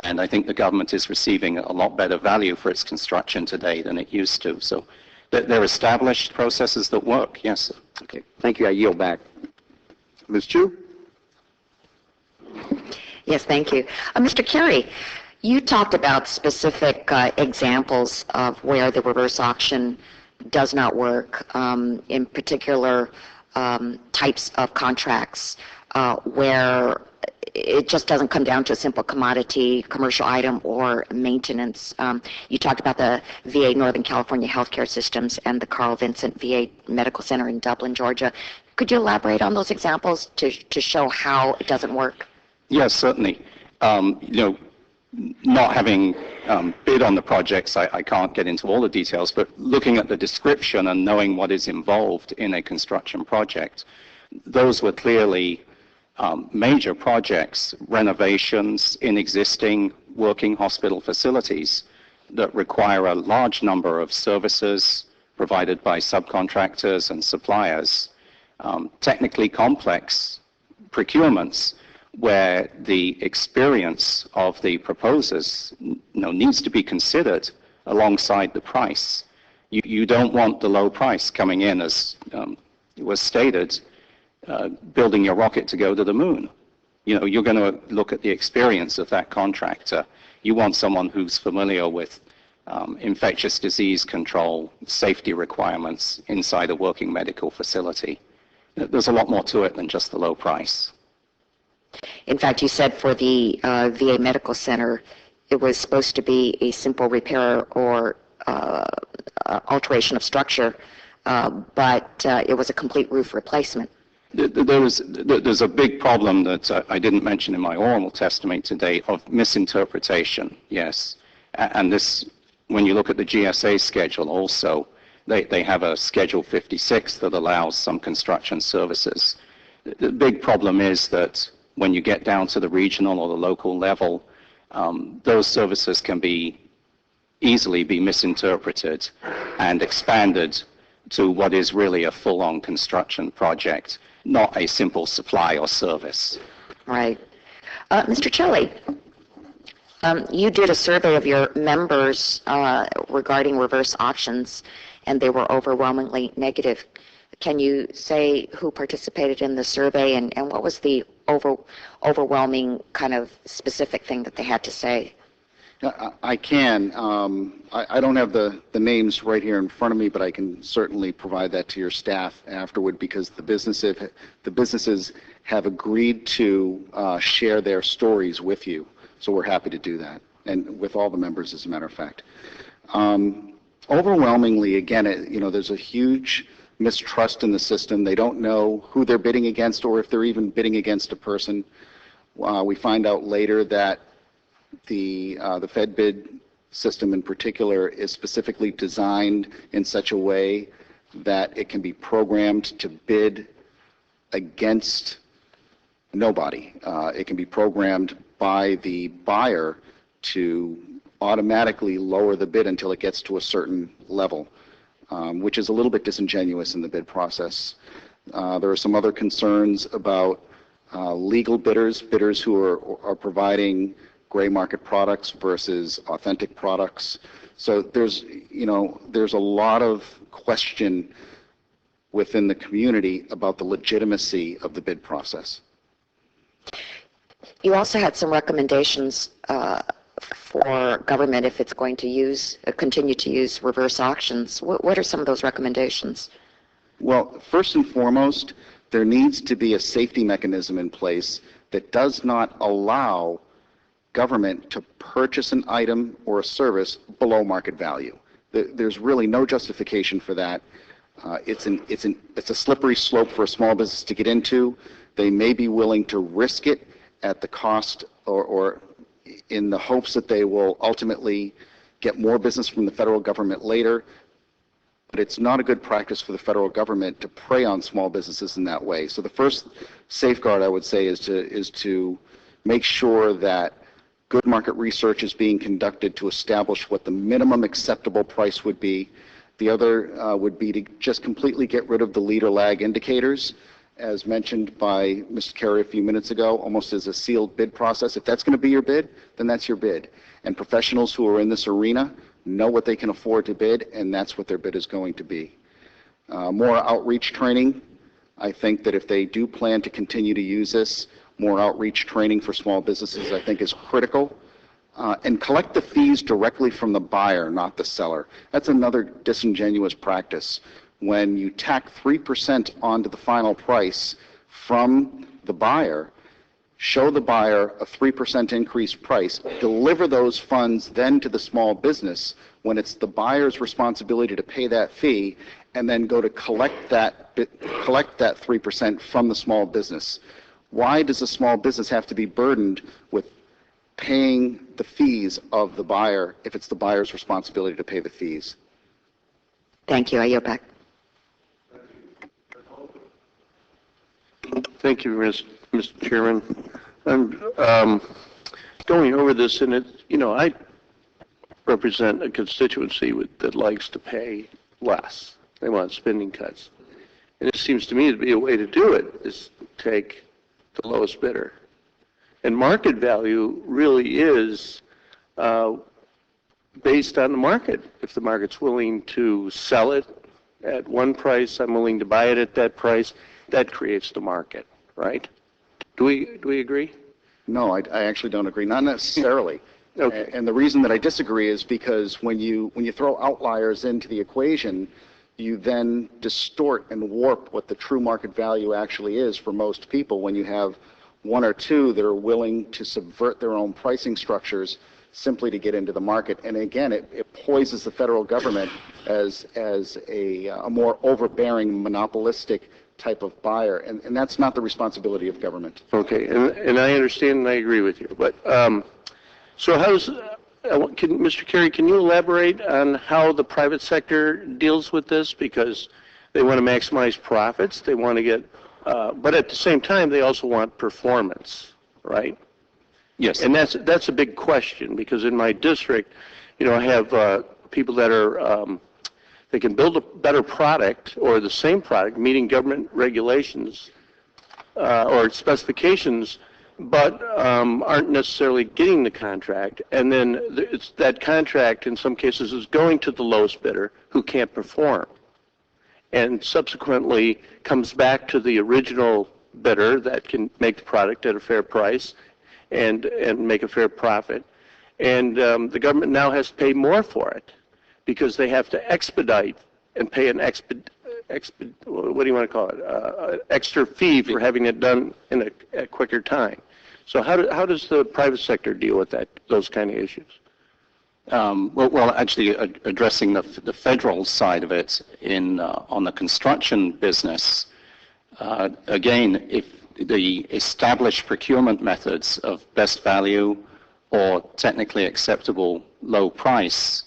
And I think the government is receiving a lot better value for its construction today than it used to. So they're established processes that work, yes. Okay, thank you. I yield back. Ms. Chu? Yes, thank you. Mr. Carey, you talked about specific examples of where the reverse auction does not work, in particular types of contracts where it just doesn't come down to a simple commodity, commercial item, or maintenance. You talked about the VA Northern California Healthcare Systems and the Carl Vincent VA Medical Center in Dublin, Georgia. Could you elaborate on those examples to show how it doesn't work? Yes, certainly. not having bid on the projects, I can't get into all the details, but looking at the description and knowing what is involved in a construction project, those were clearly major projects, renovations in existing working hospital facilities that require a large number of services provided by subcontractors and suppliers, technically complex procurements where the experience of the proposers needs to be considered alongside the price. You don't want the low price coming in, as was stated, building your rocket to go to the moon. You're going to look at the experience of that contractor. You want someone who's familiar with infectious disease control, safety requirements inside a working medical facility. There's a lot more to it than just the low price. In fact, you said for the VA Medical Center, it was supposed to be a simple repair or alteration of structure, but it was a complete roof replacement. There's a big problem that I didn't mention in my oral testimony today of misinterpretation, yes. And this, when you look at the GSA schedule also, they have a Schedule 56 that allows some construction services. The big problem is that when you get down to the regional or the local level, those services can easily be misinterpreted and expanded to what is really a full-on construction project, not a simple supply or service. Right. Mr. Chile, you did a survey of your members regarding reverse auctions, and they were overwhelmingly negative. Can you say who participated in the survey and what was the overwhelming kind of specific thing that they had to say? I can. I don't have the names right here in front of me, but I can certainly provide that to your staff afterward, because the businesses have agreed to share their stories with you. So we're happy to do that, and with all the members, as a matter of fact. Overwhelmingly, again, there's a huge mistrust in the system. They don't know who they're bidding against or if they're even bidding against a person. We find out later that the Fed bid system in particular is specifically designed in such a way that it can be programmed to bid against nobody. It can be programmed by the buyer to automatically lower the bid until it gets to a certain level, which is a little bit disingenuous in the bid process. There are some other concerns about legal bidders who are providing gray market products versus authentic products. So there's a lot of question within the community about the legitimacy of the bid process. You also had some recommendations for government if it's going to continue to use reverse auctions. What are some of those recommendations? Well, first and foremost, there needs to be a safety mechanism in place that does not allow government to purchase an item or a service below market value. There's really no justification for that. It's a slippery slope for a small business to get into. They may be willing to risk it at the cost or in the hopes that they will ultimately get more business from the federal government later. But it's not a good practice for the federal government to prey on small businesses in that way. So the first safeguard, I would say, is to make sure that good market research is being conducted to establish what the minimum acceptable price would be. The other would be to just completely get rid of the lead or lag indicators, as mentioned by Mr. Carey a few minutes ago, almost as a sealed bid process. If that's going to be your bid, then that's your bid. And professionals who are in this arena know what they can afford to bid, and that's what their bid is going to be. More outreach training. I think that if they do plan to continue to use this, more outreach training for small businesses, I think, is critical. And collect the fees directly from the buyer, not the seller. That's another disingenuous practice. When you tack 3% onto the final price from the buyer, show the buyer a 3% increased price, deliver those funds then to the small business when it's the buyer's responsibility to pay that fee, and then go to collect that 3% from the small business. Why does a small business have to be burdened with paying the fees of the buyer if it's the buyer's responsibility to pay the fees. Thank you. I yield back. Thank you, Mr. Chairman. I'm going over this, and I represent a constituency that likes to pay less. They want spending cuts. And it seems to me to be a way to do it is take the lowest bidder. And market value really is based on the market. If the market's willing to sell it at one price, I'm willing to buy it at that price. That creates the market, right? Do we agree? No, I actually don't agree. Not necessarily. Okay. And the reason that I disagree is because when you throw outliers into the equation, you then distort and warp what the true market value actually is for most people when you have one or two that are willing to subvert their own pricing structures simply to get into the market. And again, it poises the federal government as a more overbearing, monopolistic type of buyer. And that's not the responsibility of government. Okay, and I understand and I agree with you. But so how does, Mr. Carey, can you elaborate on how the private sector deals with this? Because they want to maximize profits, they want to get, but at the same time, they also want performance, right? Yes. And that's a big question, because in my district, I have people that are, they can build a better product or the same product meeting government regulations or specifications, but aren't necessarily getting the contract. And then that contract, in some cases, is going to the lowest bidder who can't perform. And subsequently comes back to the original bidder that can make the product at a fair price and make a fair profit. And the government now has to pay more for it because they have to expedite and pay an what do you want to call it? Extra fee for having it done in a quicker time. So how does the private sector deal with those kind of issues? Well, actually, addressing the federal side of it on the construction business, again, if the established procurement methods of best value or technically acceptable low price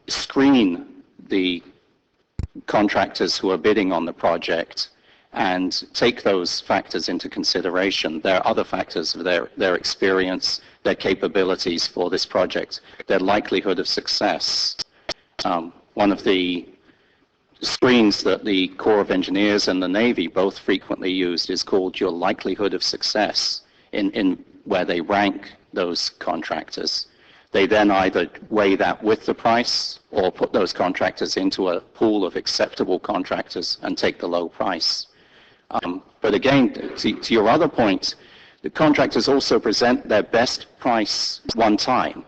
screen the contractors who are bidding on the project and take those factors into consideration. There are other factors of their experience, their capabilities for this project, their likelihood of success. One of the screens that the Corps of Engineers and the Navy both frequently used is called your likelihood of success, in where they rank those contractors. They then either weigh that with the price or put those contractors into a pool of acceptable contractors and take the low price. But again, to your other point, the contractors also present their best price one time.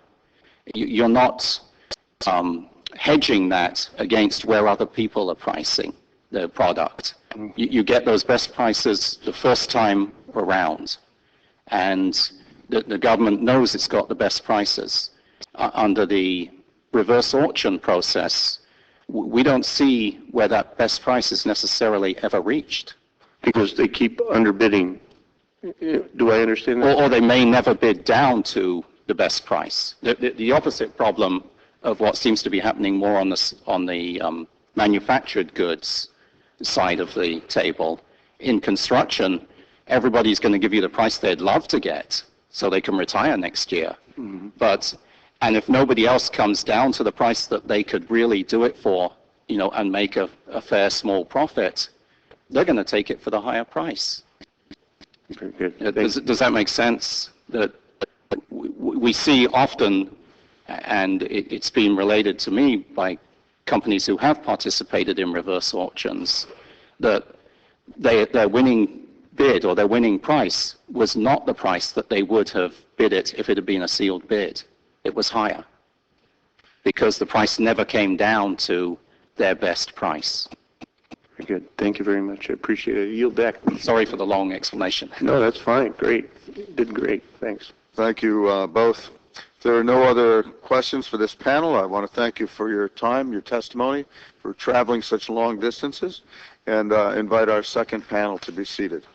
You're not hedging that against where other people are pricing the product. You get those best prices the first time around, and the government knows it's got the best prices. Under the reverse auction process, we don't see where that best price is necessarily ever reached. Because they keep underbidding. Do I understand that? Or they may never bid down to the best price. The opposite problem of what seems to be happening more on the manufactured goods side of the table. In construction, everybody's going to give you the price they'd love to get so they can retire next year. Mm-hmm. And if nobody else comes down to the price that they could really do it for, and make a fair small profit, they're going to take it for the higher price. Very good. Does that make sense? That we see often, and it's been related to me by companies who have participated in reverse auctions, that their winning bid or their winning price was not the price that they would have bid it if it had been a sealed bid. It was higher because the price never came down to their best price. Very good. Thank you very much. I appreciate it. Yield back. Sorry for the long explanation. No, that's fine. Great. You did great. Thanks. Thank you both. If there are no other questions for this panel, I want to thank you for your time, your testimony, for traveling such long distances, and invite our second panel to be seated.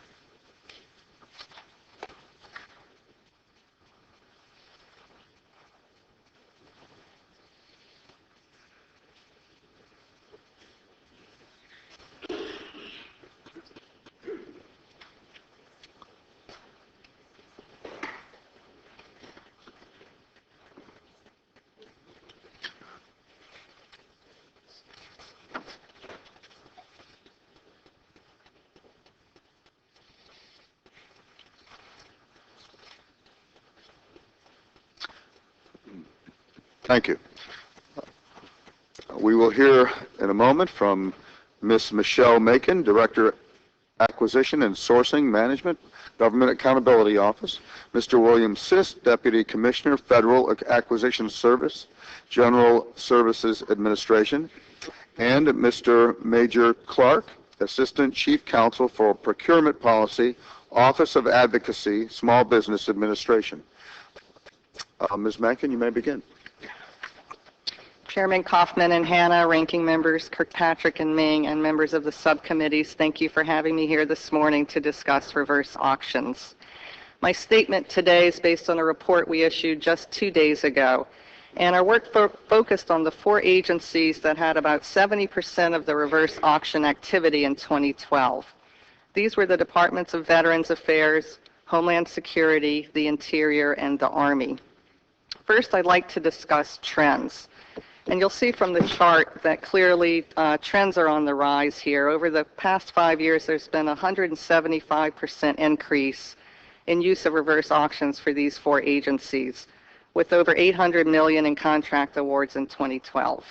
Thank you. We will hear in a moment from Ms. Michelle Macon, Director, Acquisition and Sourcing Management, Government Accountability Office, Mr. William Sisk, Deputy Commissioner, Federal Acquisition Service, General Services Administration, and Mr. Major Clark, Assistant Chief Counsel for Procurement Policy, Office of Advocacy, Small Business Administration. Ms. Macon, you may begin. Chairman Kaufman and Hanna, ranking members Kirkpatrick and Ming, and members of the subcommittees, thank you for having me here this morning to discuss reverse auctions. My statement today is based on a report we issued just 2 days ago, and our work focused on the 4 agencies that had about 70% of the reverse auction activity in 2012. These were the Departments of Veterans Affairs, Homeland Security, the Interior, and the Army. First, I'd like to discuss trends. And you'll see from the chart that clearly trends are on the rise here. Over the past 5 years, there's been a 175% increase in use of reverse auctions for these 4 agencies, with over $800 million in contract awards in 2012.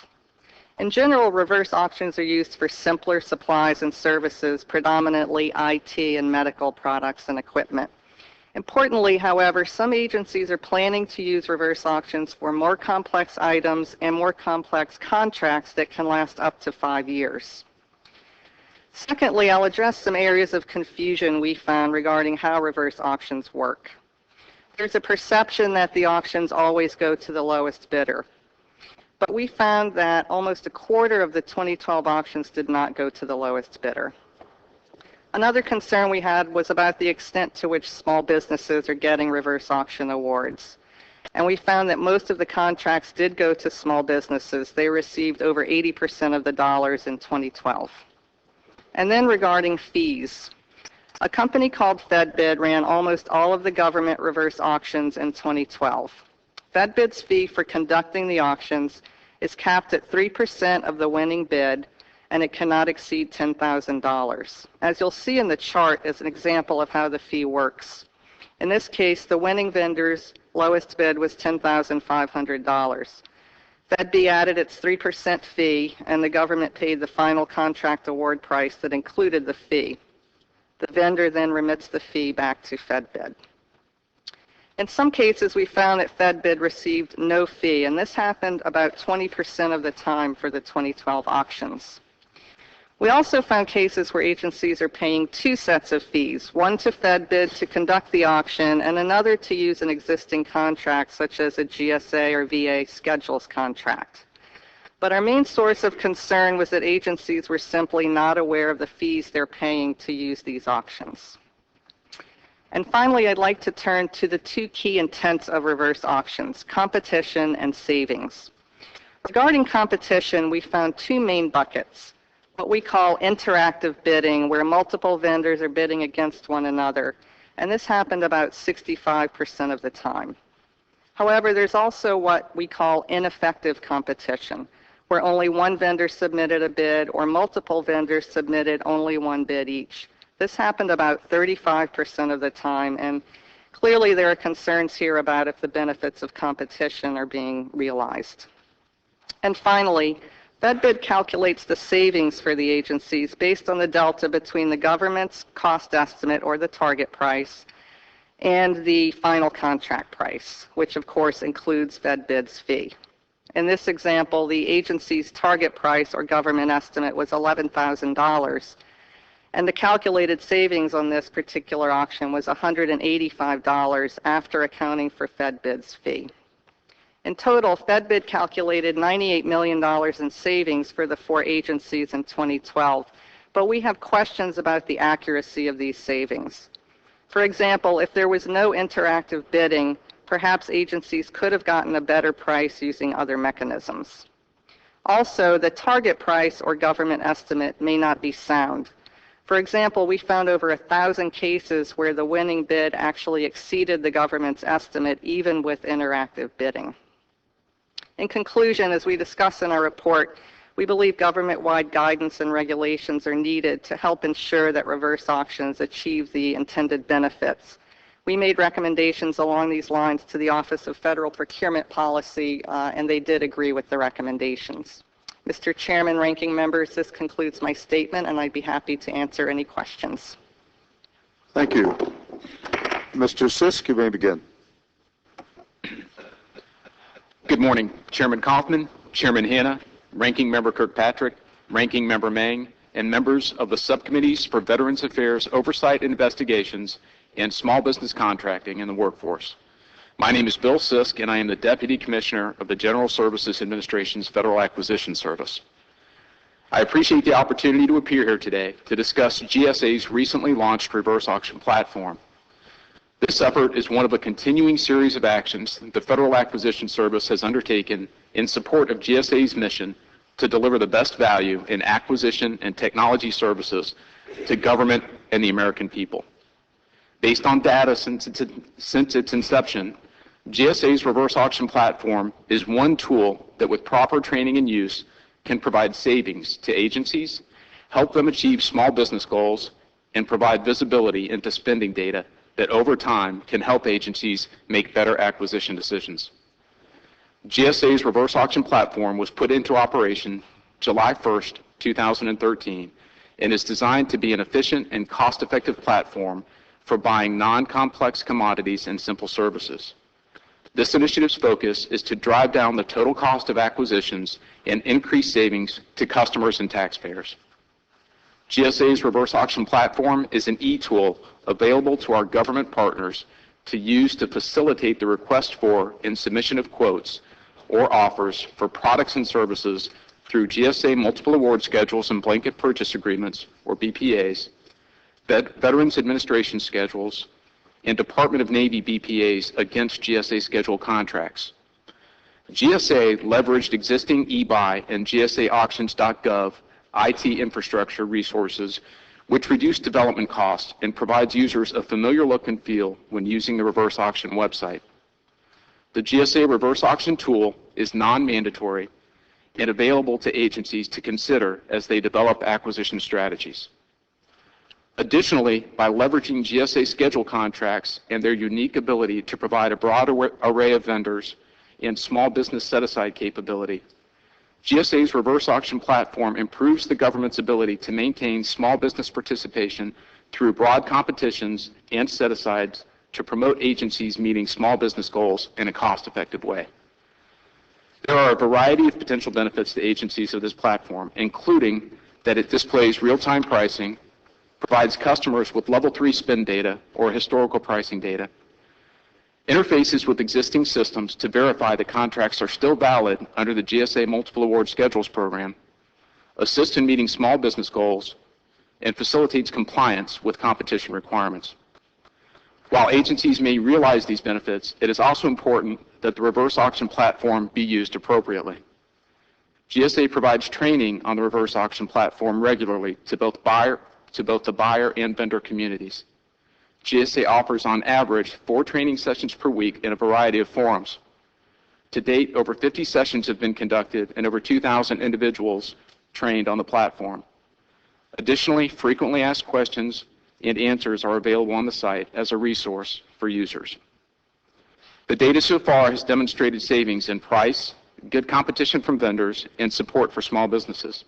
In general, reverse auctions are used for simpler supplies and services, predominantly IT and medical products and equipment. Importantly, however, some agencies are planning to use reverse auctions for more complex items and more complex contracts that can last up to 5 years. Secondly, I'll address some areas of confusion we found regarding how reverse auctions work. There's a perception that the auctions always go to the lowest bidder, but we found that almost a quarter of the 2012 auctions did not go to the lowest bidder. Another concern we had was about the extent to which small businesses are getting reverse auction awards. And we found that most of the contracts did go to small businesses. They received over 80% of the dollars in 2012. And then regarding fees, a company called FedBid ran almost all of the government reverse auctions in 2012. FedBid's fee for conducting the auctions is capped at 3% of the winning bid, and it cannot exceed $10,000. As you'll see in the chart as an example of how the fee works. In this case, the winning vendor's lowest bid was $10,500. FedB added its 3% fee, and the government paid the final contract award price that included the fee. The vendor then remits the fee back to FedBid. In some cases, we found that FedBid received no fee, and this happened about 20% of the time for the 2012 auctions. We also found cases where agencies are paying 2 sets of fees, one to FedBid to conduct the auction and another to use an existing contract such as a GSA or VA schedules contract. But our main source of concern was that agencies were simply not aware of the fees they're paying to use these auctions. And finally, I'd like to turn to the 2 key intents of reverse auctions, competition and savings. Regarding competition, we found 2 main buckets. What we call interactive bidding, where multiple vendors are bidding against one another, and this happened about 65% of the time. However, there's also what we call ineffective competition, where only one vendor submitted a bid or multiple vendors submitted only one bid each. This happened about 35% of the time, and clearly there are concerns here about if the benefits of competition are being realized. And finally, FedBid calculates the savings for the agencies based on the delta between the government's cost estimate, or the target price, and the final contract price, which of course includes FedBid's fee. In this example, the agency's target price or government estimate was $11,000, and the calculated savings on this particular auction was $185 after accounting for FedBid's fee. In total, FedBid calculated $98 million in savings for the 4 agencies in 2012, but we have questions about the accuracy of these savings. For example, if there was no interactive bidding, perhaps agencies could have gotten a better price using other mechanisms. Also, the target price or government estimate may not be sound. For example, we found over 1,000 cases where the winning bid actually exceeded the government's estimate even with interactive bidding. In conclusion, as we discuss in our report, we believe government-wide guidance and regulations are needed to help ensure that reverse auctions achieve the intended benefits. We made recommendations along these lines to the Office of Federal Procurement Policy, and they did agree with the recommendations. Mr. Chairman, ranking members, this concludes my statement, and I'd be happy to answer any questions. Thank you. Mr. Sisk, you may begin. Good morning, Chairman Kaufman, Chairman Hanna, Ranking Member Kirkpatrick, Ranking Member Meng, and members of the Subcommittees for Veterans Affairs Oversight and Investigations and Small Business Contracting and the Workforce. My name is Bill Sisk, and I am the Deputy Commissioner of the General Services Administration's Federal Acquisition Service. I appreciate the opportunity to appear here today to discuss GSA's recently launched reverse auction platform. This effort is one of a continuing series of actions the Federal Acquisition Service has undertaken in support of GSA's mission to deliver the best value in acquisition and technology services to government and the American people. Based on data since its inception, GSA's reverse auction platform is one tool that, with proper training and use, can provide savings to agencies, help them achieve small business goals, and provide visibility into spending data that over time can help agencies make better acquisition decisions. GSA's reverse auction platform was put into operation July 1st, 2013, and is designed to be an efficient and cost-effective platform for buying non-complex commodities and simple services. This initiative's focus is to drive down the total cost of acquisitions and increase savings to customers and taxpayers. GSA's reverse auction platform is an e-tool available to our government partners to use to facilitate the request for and submission of quotes or offers for products and services through GSA multiple award schedules and blanket purchase agreements, or BPAs, Veterans Administration schedules, and Department of Navy BPAs against GSA schedule contracts. GSA leveraged existing eBuy and GSAauctions.gov IT infrastructure resources, which reduce development costs and provides users a familiar look and feel when using the reverse auction website. The GSA reverse auction tool is non-mandatory and available to agencies to consider as they develop acquisition strategies. Additionally, by leveraging GSA schedule contracts and their unique ability to provide a broad array of vendors and small business set-aside capability, GSA's reverse auction platform improves the government's ability to maintain small business participation through broad competitions and set-asides to promote agencies meeting small business goals in a cost-effective way. There are a variety of potential benefits to agencies of this platform, including that it displays real-time pricing, provides customers with level 3 spend data or historical pricing data, interfaces with existing systems to verify the contracts are still valid under the GSA Multiple Award Schedules program, assists in meeting small business goals, and facilitates compliance with competition requirements. While agencies may realize these benefits, it is also important that the reverse auction platform be used appropriately. GSA provides training on the reverse auction platform regularly to both the buyer and vendor communities. GSA offers on average 4 training sessions per week in a variety of forums. To date, over 50 sessions have been conducted and over 2,000 individuals trained on the platform. Additionally, frequently asked questions and answers are available on the site as a resource for users. The data so far has demonstrated savings in price, good competition from vendors, and support for small businesses.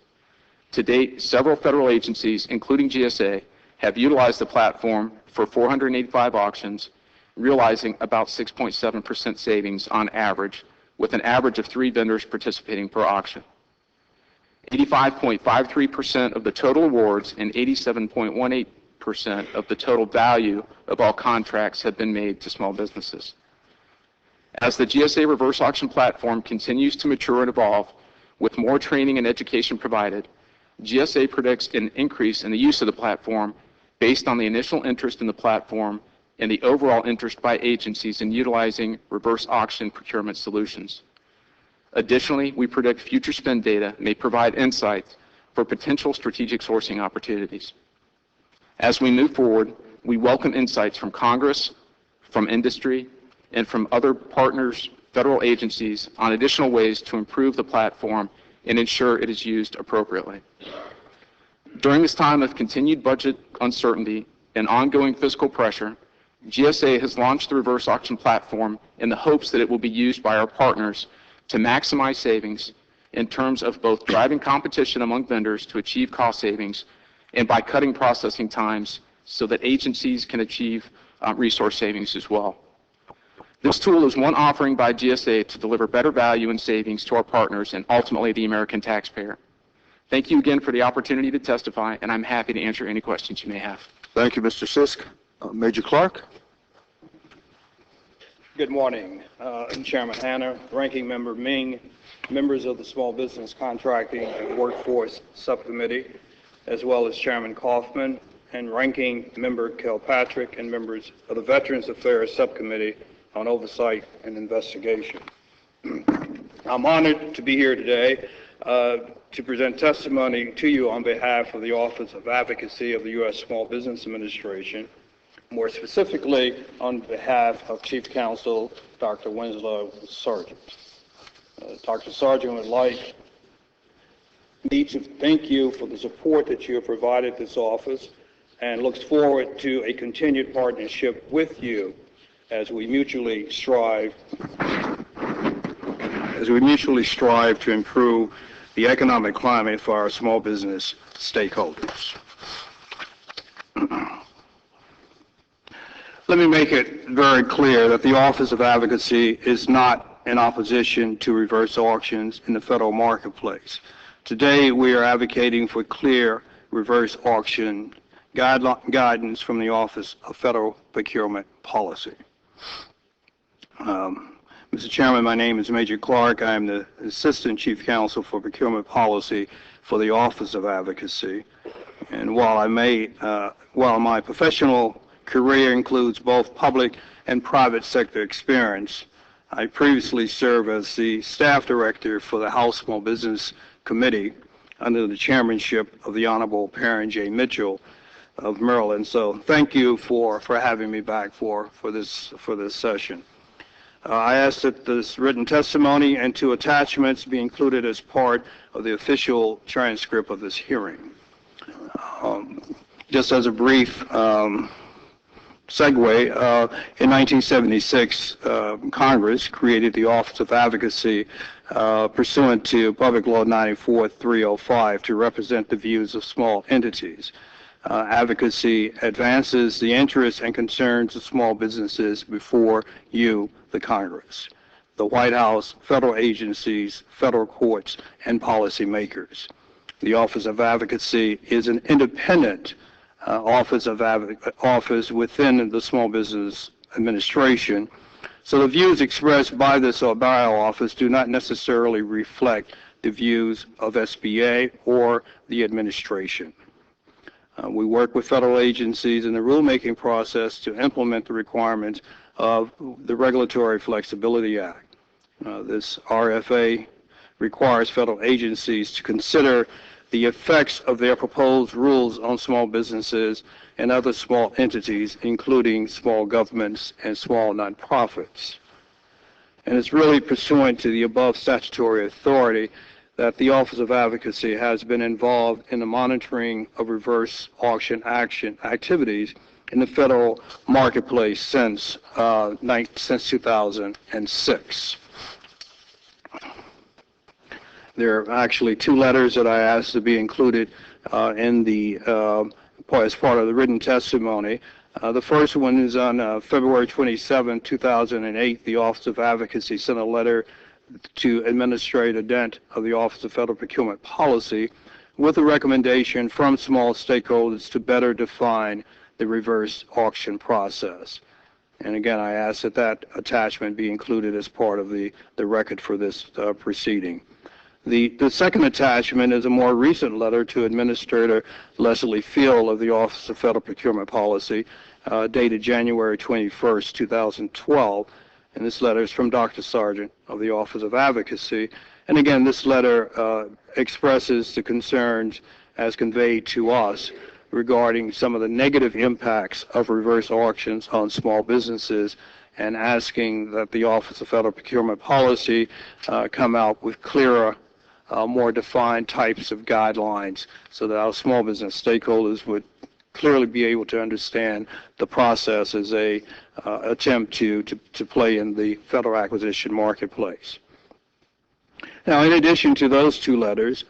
To date, several federal agencies, including GSA, have utilized the platform for 485 auctions, realizing about 6.7% savings on average, with an average of 3 vendors participating per auction. 85.53% of the total awards and 87.18% of the total value of all contracts have been made to small businesses. As the GSA reverse auction platform continues to mature and evolve, with more training and education provided, GSA predicts an increase in the use of the platform based on the initial interest in the platform and the overall interest by agencies in utilizing reverse auction procurement solutions. Additionally, we predict future spend data may provide insights for potential strategic sourcing opportunities. As we move forward, we welcome insights from Congress, from industry, and from other partners, federal agencies, on additional ways to improve the platform and ensure it is used appropriately. During this time of continued budget uncertainty and ongoing fiscal pressure, GSA has launched the reverse auction platform in the hopes that it will be used by our partners to maximize savings in terms of both driving competition among vendors to achieve cost savings and by cutting processing times so that agencies can achieve resource savings as well. This tool is one offering by GSA to deliver better value and savings to our partners and ultimately the American taxpayer. Thank you again for the opportunity to testify, and I'm happy to answer any questions you may have. Thank you, Mr. Sisk. Major Clark? Good morning, Chairman Hanna, Ranking Member Ming, members of the Small Business Contracting and Workforce Subcommittee, as well as Chairman Kaufman and Ranking Member Kilpatrick and members of the Veterans Affairs Subcommittee on Oversight and Investigation. I'm honored to be here today to present testimony to you on behalf of the Office of Advocacy of the U.S. Small Business Administration, more specifically on behalf of Chief Counsel Dr. Winslow Sargent. Dr. Sargent would like me to thank you for the support that you have provided this office and looks forward to a continued partnership with you as we mutually strive to improve the economic climate for our small business stakeholders. Let me make it very clear that the Office of Advocacy is not in opposition to reverse auctions in the federal marketplace. Today, we are advocating for clear reverse auction guidance from the Office of Federal Procurement Policy. Mr. Chairman, my name is Major Clark. I am the Assistant Chief Counsel for Procurement Policy for the Office of Advocacy. And while my professional career includes both public and private sector experience, I previously served as the Staff Director for the House Small Business Committee under the chairmanship of the Honorable Perrin J. Mitchell of Maryland. So thank you for having me back for this session. I ask that this written testimony and 2 attachments be included as part of the official transcript of this hearing. Just as a brief segue, in 1976, Congress created the Office of Advocacy pursuant to Public Law 94-305 to represent the views of small entities. Advocacy advances the interests and concerns of small businesses before you, the Congress, the White House, federal agencies, federal courts, and policymakers. The Office of Advocacy is an independent office within the Small Business Administration, so the views expressed by this or by our office do not necessarily reflect the views of SBA or the administration. We work with federal agencies in the rulemaking process to implement the requirements of the Regulatory Flexibility Act. This RFA requires federal agencies to consider the effects of their proposed rules on small businesses and other small entities, including small governments and small nonprofits. And it's really pursuant to the above statutory authority that the Office of Advocacy has been involved in the monitoring of reverse auction activities in the federal marketplace since 2006. There are actually 2 letters that I asked to be included in the as part of the written testimony. The first one is on February 27, 2008. The Office of Advocacy sent a letter to Administrator Dent of the Office of Federal Procurement Policy with a recommendation from small stakeholders to better define the reverse auction process. And again, I ask that that attachment be included as part of the record for this proceeding. The second attachment is a more recent letter to Administrator Leslie Field of the Office of Federal Procurement Policy, dated January 21st, 2012. And this letter is from Dr. Sargent of the Office of Advocacy. And again, this letter expresses the concerns as conveyed to us regarding some of the negative impacts of reverse auctions on small businesses and asking that the Office of Federal Procurement Policy come out with clearer, more defined types of guidelines so that our small business stakeholders would clearly be able to understand the process as a attempt to play in the federal acquisition marketplace. Now, in addition to those two letters,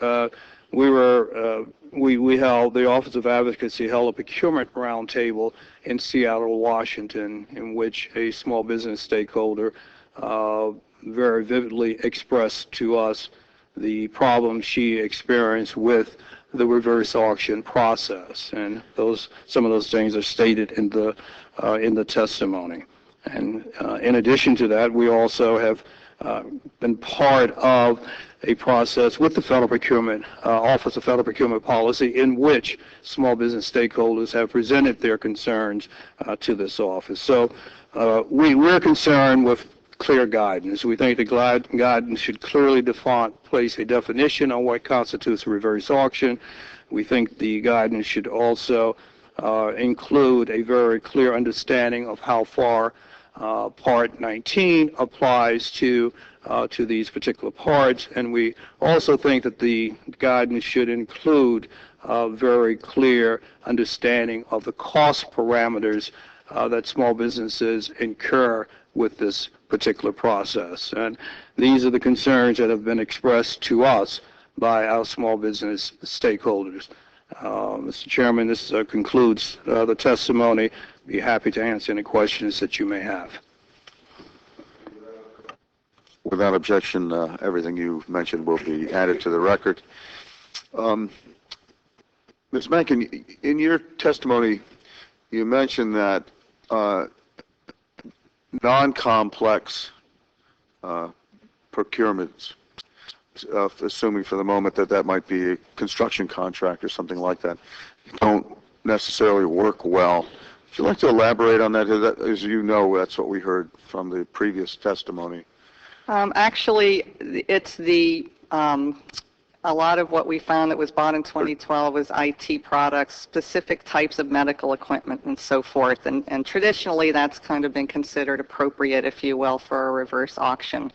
we held, the Office of Advocacy held a procurement roundtable in Seattle, Washington, in which a small business stakeholder very vividly expressed to us the problems she experienced with the reverse auction process, and some of those things are stated in the testimony. And in addition to that, we also have been part of a process with the Federal Procurement Office of Federal Procurement Policy, in which small business stakeholders have presented their concerns to this office. So we're concerned with clear guidance. We think the guidance should clearly place a definition on what constitutes a reverse auction. We think the guidance should also include a very clear understanding of how far Part 19 applies to these particular parts, and we also think that the guidance should include a very clear understanding of the cost parameters that small businesses incur with this particular process. And these are the concerns that have been expressed to us by our small business stakeholders. Mr. Chairman, this concludes the testimony. Be happy to answer any questions that you may have. Without objection, everything you mentioned will be added to the record. Ms. Mencken, in your testimony, you mentioned that non-complex procurements, assuming for the moment that might be a construction contract or something like that, don't necessarily work well. Would you like to elaborate on that? As you know, that's what we heard from the previous testimony. Actually, it's a lot of what we found that was bought in 2012 was IT products, specific types of medical equipment and so forth. And traditionally, that's kind of been considered appropriate, if you will, for a reverse auction.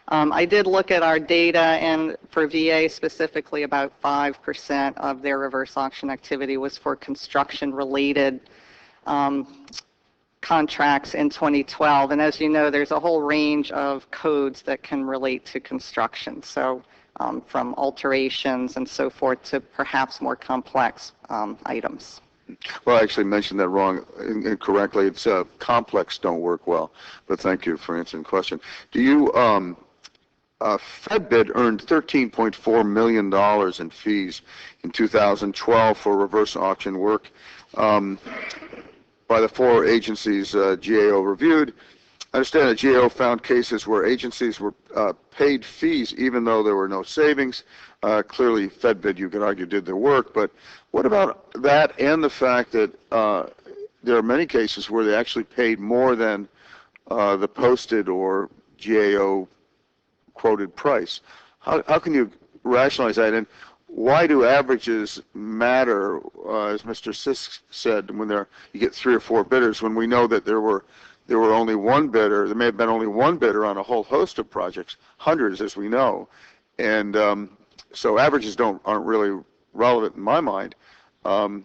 I did look at our data, and for VA specifically, about 5% of their reverse auction activity was for construction-related contracts in 2012. And as you know, there's a whole range of codes that can relate to construction. So from alterations and so forth to perhaps more complex items. Well, I actually mentioned that wrong, incorrectly. It's complex don't work well, but thank you for answering the question. Do you, FedBid earned $13.4 million in fees in 2012 for reverse auction work by the 4 agencies GAO reviewed. I understand that GAO found cases where agencies were paid fees even though there were no savings. Clearly, FedBid, you could argue, did their work, but what about that and the fact that there are many cases where they actually paid more than the posted or GAO quoted price? How can you rationalize that, and why do averages matter, as Mr. Sisk said, when you get 3 or 4 bidders, when we know that there were only one bidder, there may have been only one bidder on a whole host of projects, hundreds as we know, and so averages aren't really relevant in my mind. I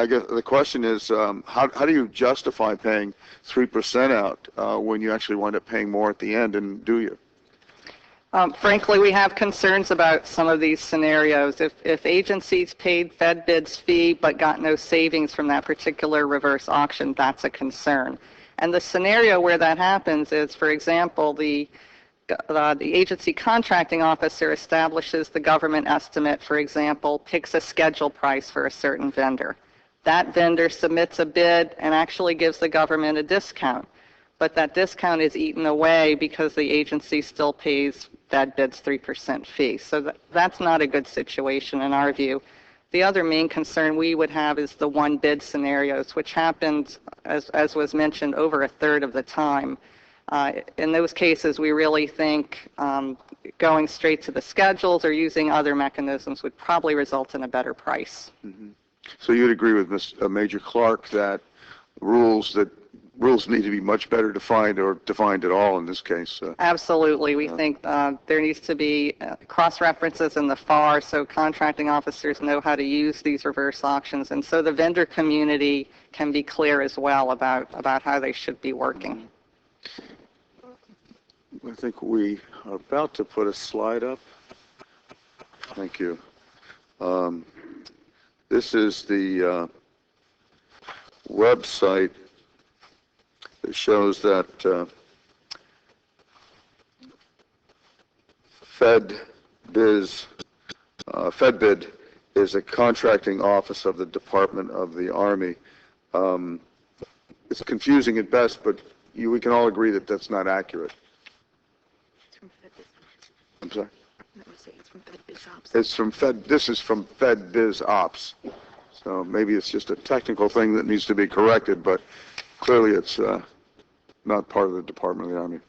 guess the question is, how do you justify paying 3% out when you actually wind up paying more at the end, and do you? Frankly, we have concerns about some of these scenarios. If agencies paid FedBid's fee but got no savings from that particular reverse auction, that's a concern. And the scenario where that happens is, for example, the agency contracting officer establishes the government estimate, for example, picks a schedule price for a certain vendor. That vendor submits a bid and actually gives the government a discount. But that discount is eaten away because the agency still pays FedBid's 3% fee. So that's not a good situation in our view. The other main concern we would have is the one bid scenarios, which happens, as was mentioned, over a third of the time. In those cases, we really think going straight to the schedules or using other mechanisms would probably result in a better price. Mm-hmm. So you'd agree with Major Clark that rules that rules need to be much better defined or defined at all in this case. Absolutely. We think there needs to be cross-references in the FAR so contracting officers know how to use these reverse auctions, and so the vendor community can be clear as well about how they should be working. I think we are about to put a slide up. Thank you. This is the website that shows that FedBid is a contracting office of the Department of the Army. It's confusing at best, but we can all agree that that's not accurate. I'm sorry? It's from this is from FedBiz Ops. So maybe it's just a technical thing that needs to be corrected, but clearly it's not part of the Department of the Army.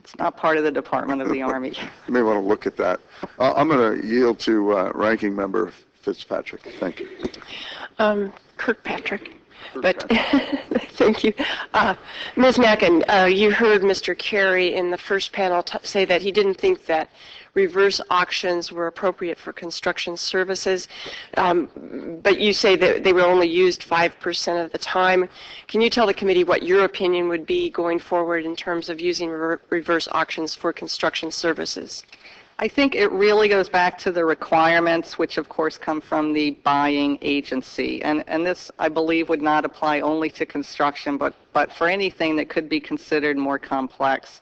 It's not part of the Department of the Army. You may want to look at that. I'm going to yield to Ranking Member Fitzpatrick. Thank you. Kirkpatrick. But thank you. Ms. Mackin, you heard Mr. Carey in the first panel say that he didn't think that reverse auctions were appropriate for construction services, but you say that they were only used 5% of the time. Can you tell the committee what your opinion would be going forward in terms of using reverse auctions for construction services? I think it really goes back to the requirements, which of course come from the buying agency. And this, I believe, would not apply only to construction, but for anything that could be considered more complex.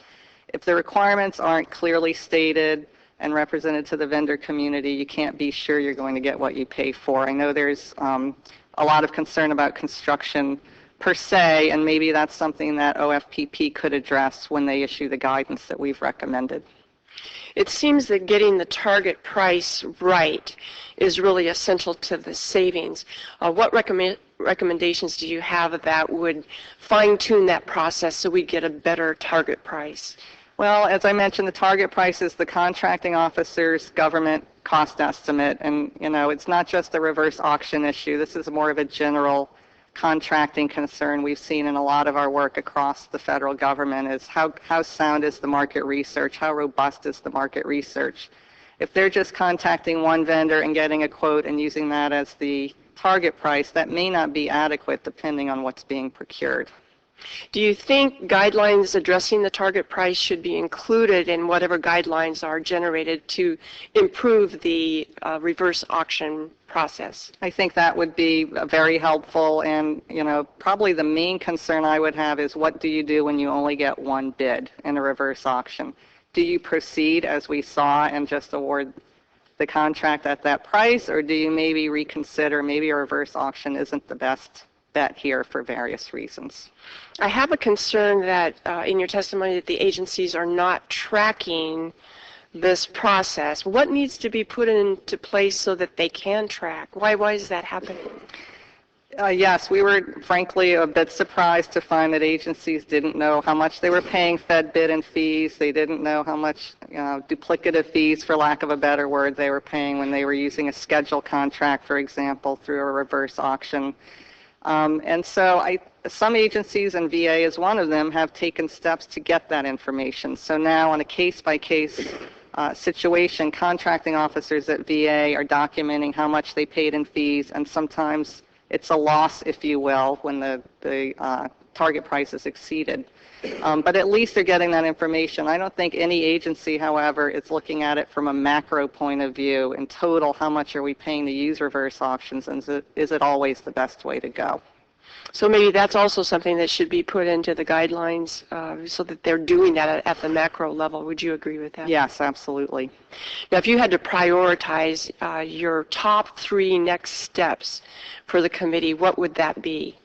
If the requirements aren't clearly stated and represented to the vendor community, you can't be sure you're going to get what you pay for. I know there's a lot of concern about construction per se, and maybe that's something that OFPP could address when they issue the guidance that we've recommended. It seems that getting the target price right is really essential to the savings. What recommendations do you have that would fine-tune that process so we get a better target price? Well, as I mentioned, the target price is the contracting officer's government cost estimate, and it's not just a reverse auction issue. This is more of a general contracting concern we've seen in a lot of our work across the federal government is how sound is the market research, how robust is the market research. If they're just contacting one vendor and getting a quote and using that as the target price, that may not be adequate depending on what's being procured. Do you think guidelines addressing the target price should be included in whatever guidelines are generated to improve the reverse auction process? I think that would be very helpful, and probably the main concern I would have is what do you do when you only get one bid in a reverse auction? Do you proceed as we saw and just award the contract at that price, or do you maybe reconsider maybe a reverse auction isn't the best bet here for various reasons? I have a concern that in your testimony that the agencies are not tracking this process. What needs to be put into place so that they can track? Why is that happening? Yes, we were frankly a bit surprised to find that agencies didn't know how much they were paying FedBid and fees. They didn't know how much duplicative fees, for lack of a better word, they were paying when they were using a schedule contract, for example, through a reverse auction. And so some agencies, and VA is one of them, have taken steps to get that information. So now on a case-by-case situation, contracting officers at VA are documenting how much they paid in fees, and sometimes it's a loss, if you will, when the target price is exceeded. But at least they're getting that information. I don't think any agency, however, is looking at it from a macro point of view. In total, how much are we paying to use reverse auctions, and is it always the best way to go? So maybe that's also something that should be put into the guidelines so that they're doing that at the macro level. Would you agree with that? Yes, absolutely. Now, if you had to prioritize your top 3 next steps for the committee, what would that be?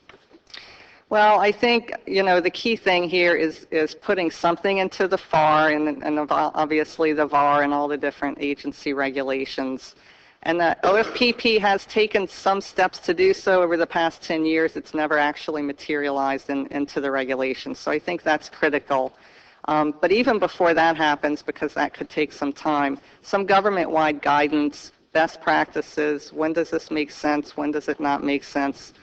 Well, I think, the key thing here is putting something into the FAR and obviously the VAR and all the different agency regulations. And the OFPP has taken some steps to do so over the past 10 years. It's never actually materialized into the regulations. So I think that's critical. But even before that happens, because that could take some time, some government-wide guidance, best practices, when does this make sense, when does it not make sense,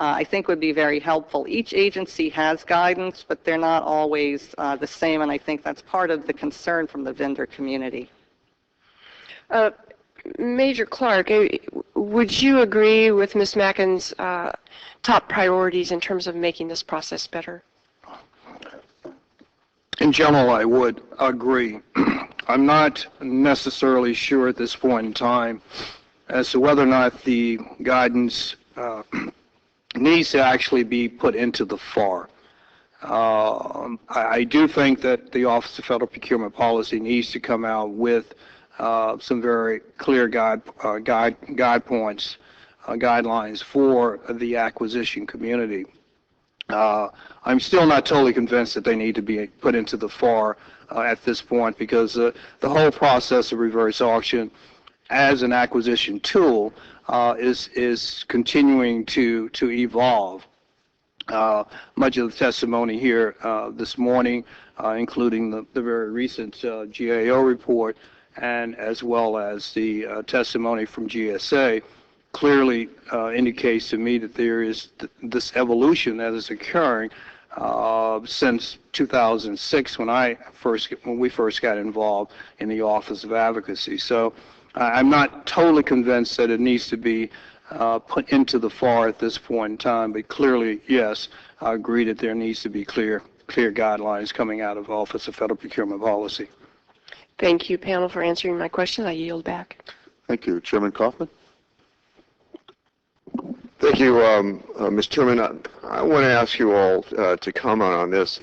I think would be very helpful. Each agency has guidance, but they're not always the same, and I think that's part of the concern from the vendor community. Major Clark, would you agree with Ms. Mackin's top priorities in terms of making this process better? In general, I would agree. I'm not necessarily sure at this point in time as to whether or not the guidance needs to actually be put into the FAR. I do think that the Office of Federal Procurement Policy needs to come out with some very clear guidelines for the acquisition community. I'm still not totally convinced that they need to be put into the FAR at this point, because the whole process of reverse auction as an acquisition tool is continuing to evolve. Much of the testimony here this morning, including the very recent GAO report, and as well as the testimony from GSA, clearly indicates to me that there is this evolution that is occurring since 2006, when we first got involved in the Office of Advocacy. So I'm not totally convinced that it needs to be put into the FAR at this point in time, but clearly, yes, I agree that there needs to be clear guidelines coming out of Office of Federal Procurement Policy. Thank you, panel, for answering my question. I yield back. Thank you. Chairman Kaufman? Thank you, Mr. Chairman. I want to ask you all to comment on this.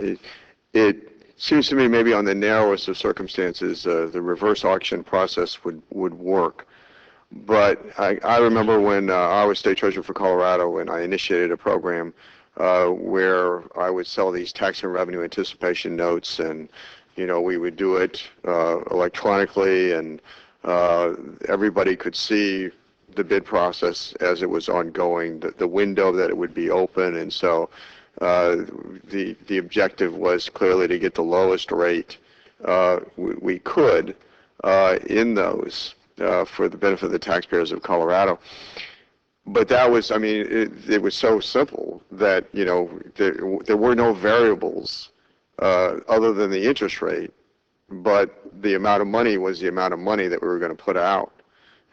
It seems to me maybe on the narrowest of circumstances, the reverse auction process would work. But I remember when I was state treasurer for Colorado, and I initiated a program where I would sell these tax and revenue anticipation notes, and we would do it electronically, and everybody could see the bid process as it was ongoing, the window that it would be open, and so the objective was clearly to get the lowest rate we could in those for the benefit of the taxpayers of Colorado. But that was, it was so simple that there were no variables other than the interest rate, but the amount of money was the amount of money that we were going to put out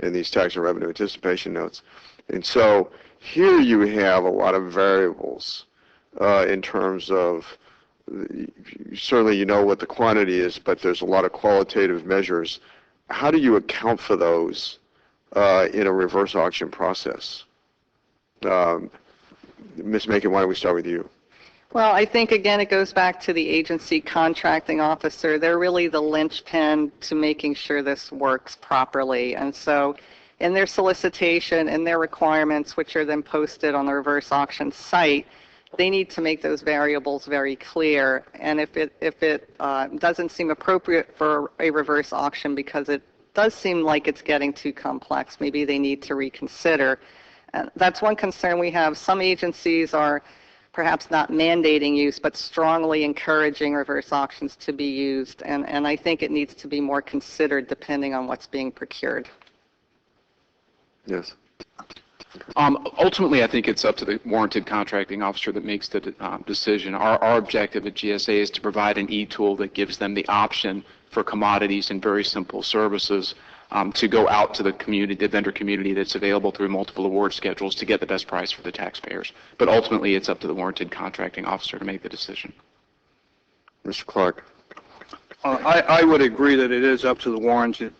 in these tax and revenue anticipation notes. And so here you have a lot of variables in terms of, certainly what the quantity is, but there's a lot of qualitative measures. How do you account for those in a reverse auction process? Ms. Macon, why don't we start with you? Well, I think, again, it goes back to the agency contracting officer. They're really the linchpin to making sure this works properly. And so in their solicitation and their requirements, which are then posted on the reverse auction site, they need to make those variables very clear. And if it doesn't seem appropriate for a reverse auction because it does seem like it's getting too complex, maybe they need to reconsider. And that's one concern we have. Some agencies are perhaps not mandating use, but strongly encouraging reverse auctions to be used. And I think it needs to be more considered depending on what's being procured. Yes. Ultimately, I think it's up to the warranted contracting officer that makes the decision. Our objective at GSA is to provide an e-tool that gives them the option for commodities and very simple services to go out to the community, the vendor community that's available through multiple award schedules to get the best price for the taxpayers. But ultimately, it's up to the warranted contracting officer to make the decision. Mr. Clark. I would agree that it is up to the warranted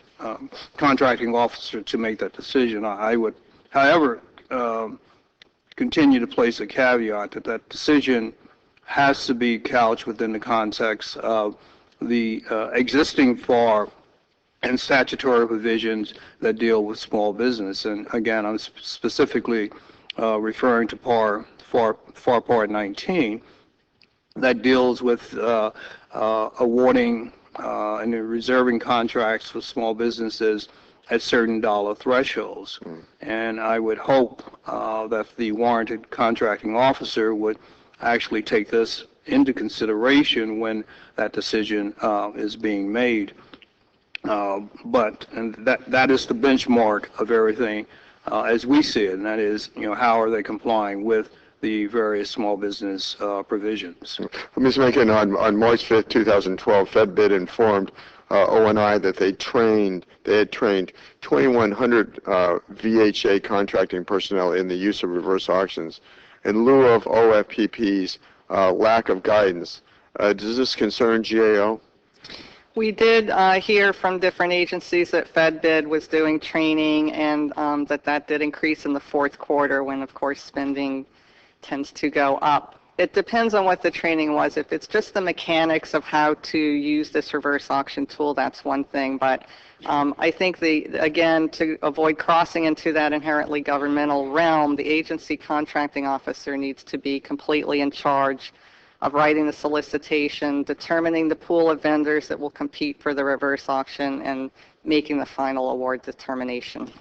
contracting officer to make that decision. I would, however, continue to place a caveat that that decision has to be couched within the context of the existing FAR and statutory provisions that deal with small business. And again, I'm specifically referring to FAR Part 19 that deals with awarding and reserving contracts for small businesses at certain dollar thresholds. And I would hope that the warranted contracting officer would actually take this into consideration when that decision is being made. But that is the benchmark of everything as we see it, and that is, how are they complying with the various small business provisions. Ms. Mencken, on March 5th, 2012, FedBid informed ONI that they had trained 2,100 VHA contracting personnel in the use of reverse auctions in lieu of OFPP's lack of guidance. Does this concern GAO? We did hear from different agencies that FedBid was doing training and that did increase in the fourth quarter when, of course, spending tends to go up. It depends on what the training was. If it's just the mechanics of how to use this reverse auction tool, that's one thing. But I think, again, to avoid crossing into that inherently governmental realm, the agency contracting officer needs to be completely in charge of writing the solicitation, determining the pool of vendors that will compete for the reverse auction, and making the final award determination.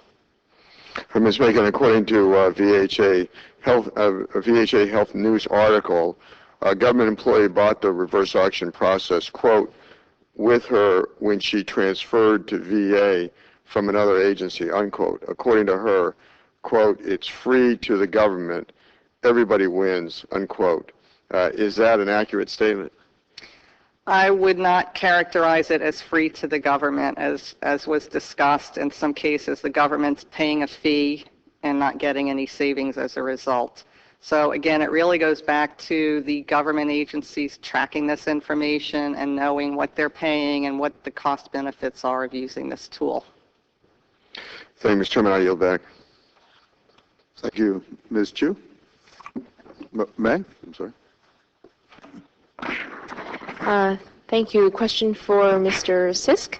Ms. Mencken, according to VHA Health News article, a government employee bought the reverse auction process, quote, with her when she transferred to VA from another agency, unquote. According to her, quote, it's free to the government, everybody wins, unquote. Is that an accurate statement? I would not characterize it as free to the government. As was discussed, in some cases the government's paying a fee and not getting any savings as a result. So again, it really goes back to the government agencies tracking this information and knowing what they're paying and what the cost benefits are of using this tool. Thank you, Mr. Chairman. I yield back. Thank you. Ms. Chu? May? I'm sorry. Thank you. Question for Mr. Sisk.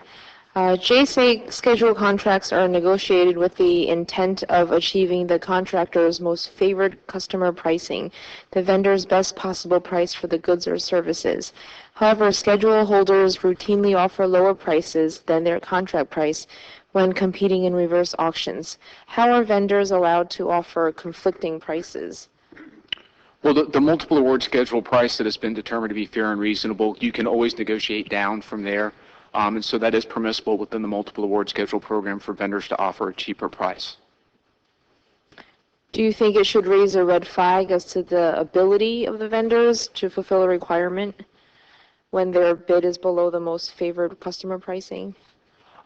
JSA schedule contracts are negotiated with the intent of achieving the contractor's most favored customer pricing, the vendor's best possible price for the goods or services. However, schedule holders routinely offer lower prices than their contract price when competing in reverse auctions. How are vendors allowed to offer conflicting prices? Well, the multiple award schedule price that has been determined to be fair and reasonable, you can always negotiate down from there. And so that is permissible within the multiple award schedule program for vendors to offer a cheaper price. Do you think it should raise a red flag as to the ability of the vendors to fulfill a requirement when their bid is below the most favored customer pricing?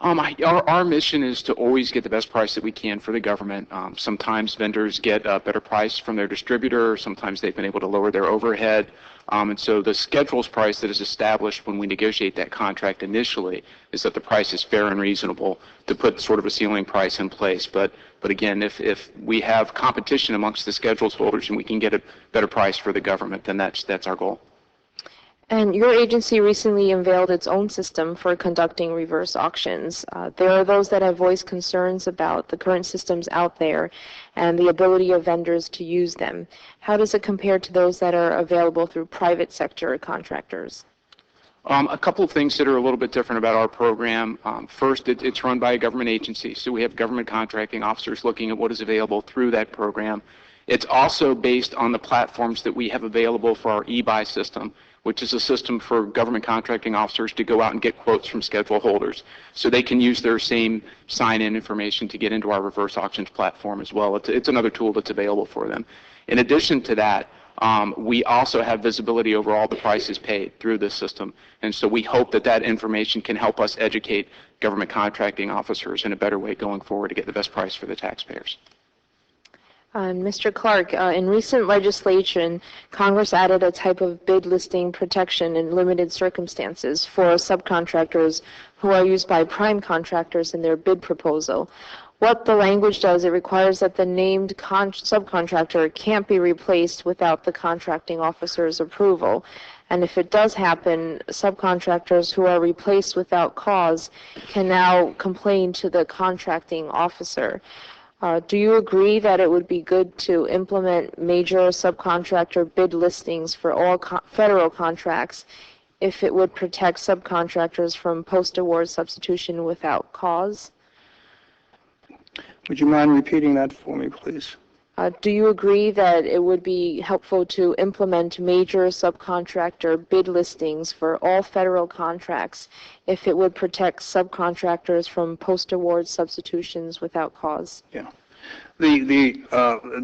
Our mission is to always get the best price that we can for the government. Sometimes vendors get a better price from their distributor. Sometimes they've been able to lower their overhead. And so the schedules price that is established when we negotiate that contract initially is that the price is fair and reasonable to put sort of a ceiling price in place. But again, if we have competition amongst the schedules holders and we can get a better price for the government, then that's our goal. And your agency recently unveiled its own system for conducting reverse auctions. There are those that have voiced concerns about the current systems out there and the ability of vendors to use them. How does it compare to those that are available through private sector contractors? A couple of things that are a little bit different about our program. First, it's run by a government agency, so we have government contracting officers looking at what is available through that program. It's also based on the platforms that we have available for our e-buy system, which is a system for government contracting officers to go out and get quotes from schedule holders. So they can use their same sign-in information to get into our reverse auctions platform as well. It's another tool that's available for them. In addition to that, we also have visibility over all the prices paid through this system. And so we hope that that information can help us educate government contracting officers in a better way going forward to get the best price for the taxpayers. Mr. Clark, in recent legislation, Congress added a type of bid listing protection in limited circumstances for subcontractors who are used by prime contractors in their bid proposal. What the language does, it requires that the named subcontractor can't be replaced without the contracting officer's approval. And if it does happen, subcontractors who are replaced without cause can now complain to the contracting officer. Do you agree that it would be good to implement major subcontractor bid listings for all federal contracts if it would protect subcontractors from post-award substitution without cause? Would you mind repeating that for me, please? Do you agree that it would be helpful to implement major subcontractor bid listings for all federal contracts if it would protect subcontractors from post-award substitutions without cause? Yeah. The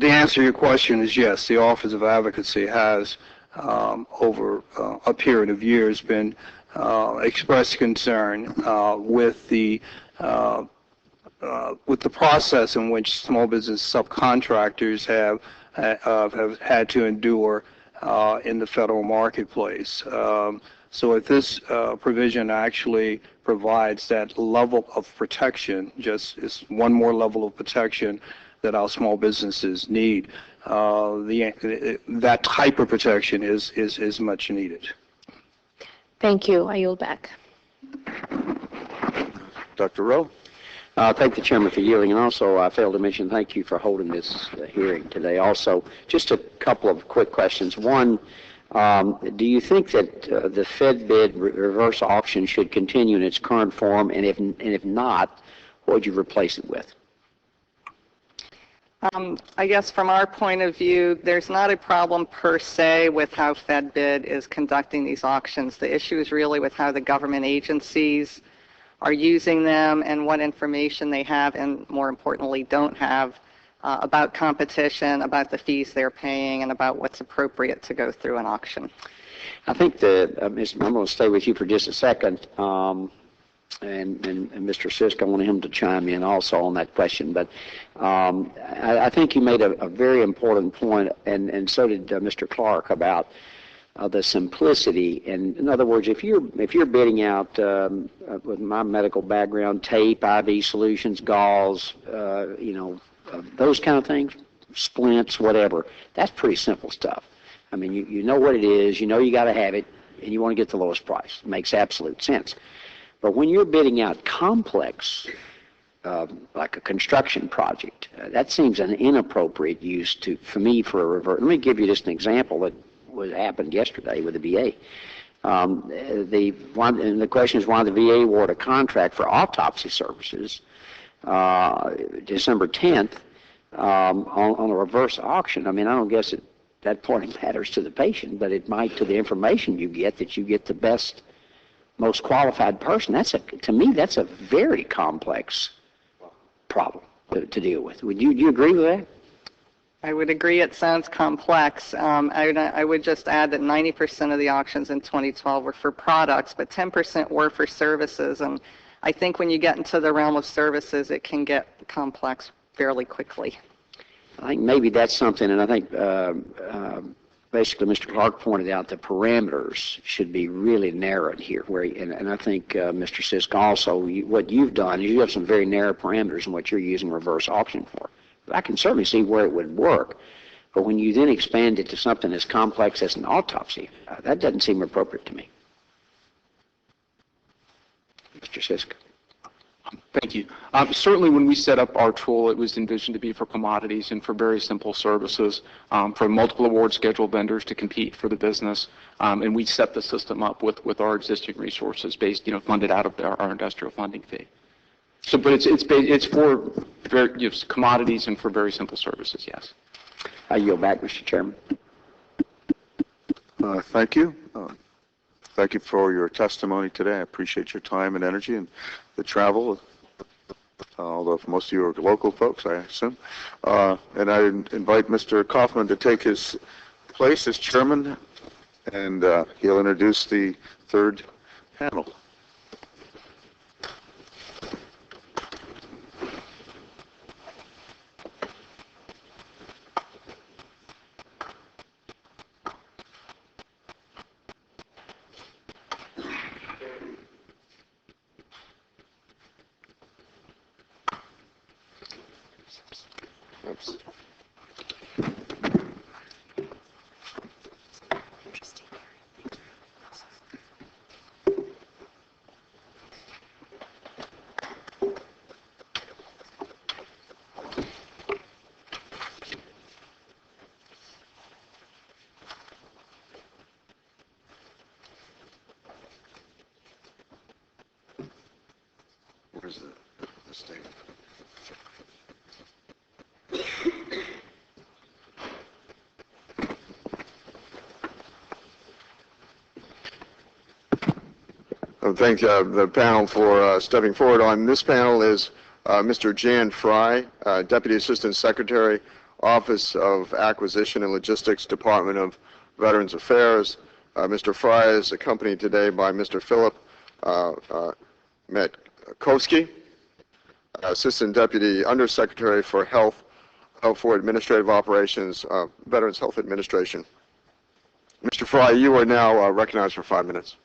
answer to your question is yes. The Office of Advocacy has, over a period of years, been expressed concern with the process in which small business subcontractors have had to endure in the federal marketplace. So if this provision actually provides that level of protection, just is one more level of protection that our small businesses need, that type of protection is much needed. Thank you. I yield back. Dr. Rowe? Thank the chairman for yielding, and also I failed to mention thank you for holding this hearing today. Also, just a couple of quick questions. One, do you think that the Fed bid reverse auction should continue in its current form, and if not, what would you replace it with? I guess from our point of view, there's not a problem per se with how Fed bid is conducting these auctions. The issue is really with how the government agencies are using them and what information they have and, more importantly, don't have about competition, about the fees they're paying, and about what's appropriate to go through an auction. I think I'm going to stay with you for just a second, and Mr. Sisk, I want him to chime in also on that question. But I think you made a very important point, and so did Mr. Clark, about the simplicity. And in other words, if you're bidding out with my medical background, tape, IV solutions, gauze, those kind of things, splints, whatever, that's pretty simple stuff. I mean, you know what it is, you know you got to have it, and you want to get the lowest price. It makes absolute sense. But when you're bidding out complex, like a construction project, that seems an inappropriate use for me for a reverse. Let me give you just an example that happened yesterday with the VA. And the question is why the VA awarded a contract for autopsy services December 10th on a reverse auction. I mean, I don't guess at that point it matters to the patient, but it might to the information you get, that you get the best, most qualified person. To me, that's a very complex problem to deal with. Do you agree with that? I would agree it sounds complex. I would just add that 90% of the auctions in 2012 were for products, but 10% were for services. And I think when you get into the realm of services, it can get complex fairly quickly. I think maybe that's something, and I think basically Mr. Clark pointed out the parameters should be really narrowed here. And I think Mr. Sisk also, what you've done is you have some very narrow parameters in what you're using reverse auction for. I can certainly see where it would work, but when you then expand it to something as complex as an autopsy, that doesn't seem appropriate to me. Mr. Sisk. Thank you. Certainly when we set up our tool, it was envisioned to be for commodities and for very simple services, for multiple award schedule vendors to compete for the business, and we set the system up with our existing resources based, funded out of our industrial funding fee. So, but it's for commodities and for very simple services, yes. I yield back, Mr. Chairman. Thank you. Thank you for your testimony today. I appreciate your time and energy and the travel, although most of you are local folks, I assume. And I invite Mr. Kaufman to take his place as chairman, and he'll introduce the third panel. Oops. Where's the statement? Thank the panel for stepping forward. On this panel is Mr. Jan Fry, Deputy Assistant Secretary, Office of Acquisition and Logistics, Department of Veterans Affairs. Mr. Fry is accompanied today by Mr. Philip Metkowski, Assistant Deputy Undersecretary for Health for Administrative Operations, Veterans Health Administration. Mr. Fry, you are now recognized for 5 minutes.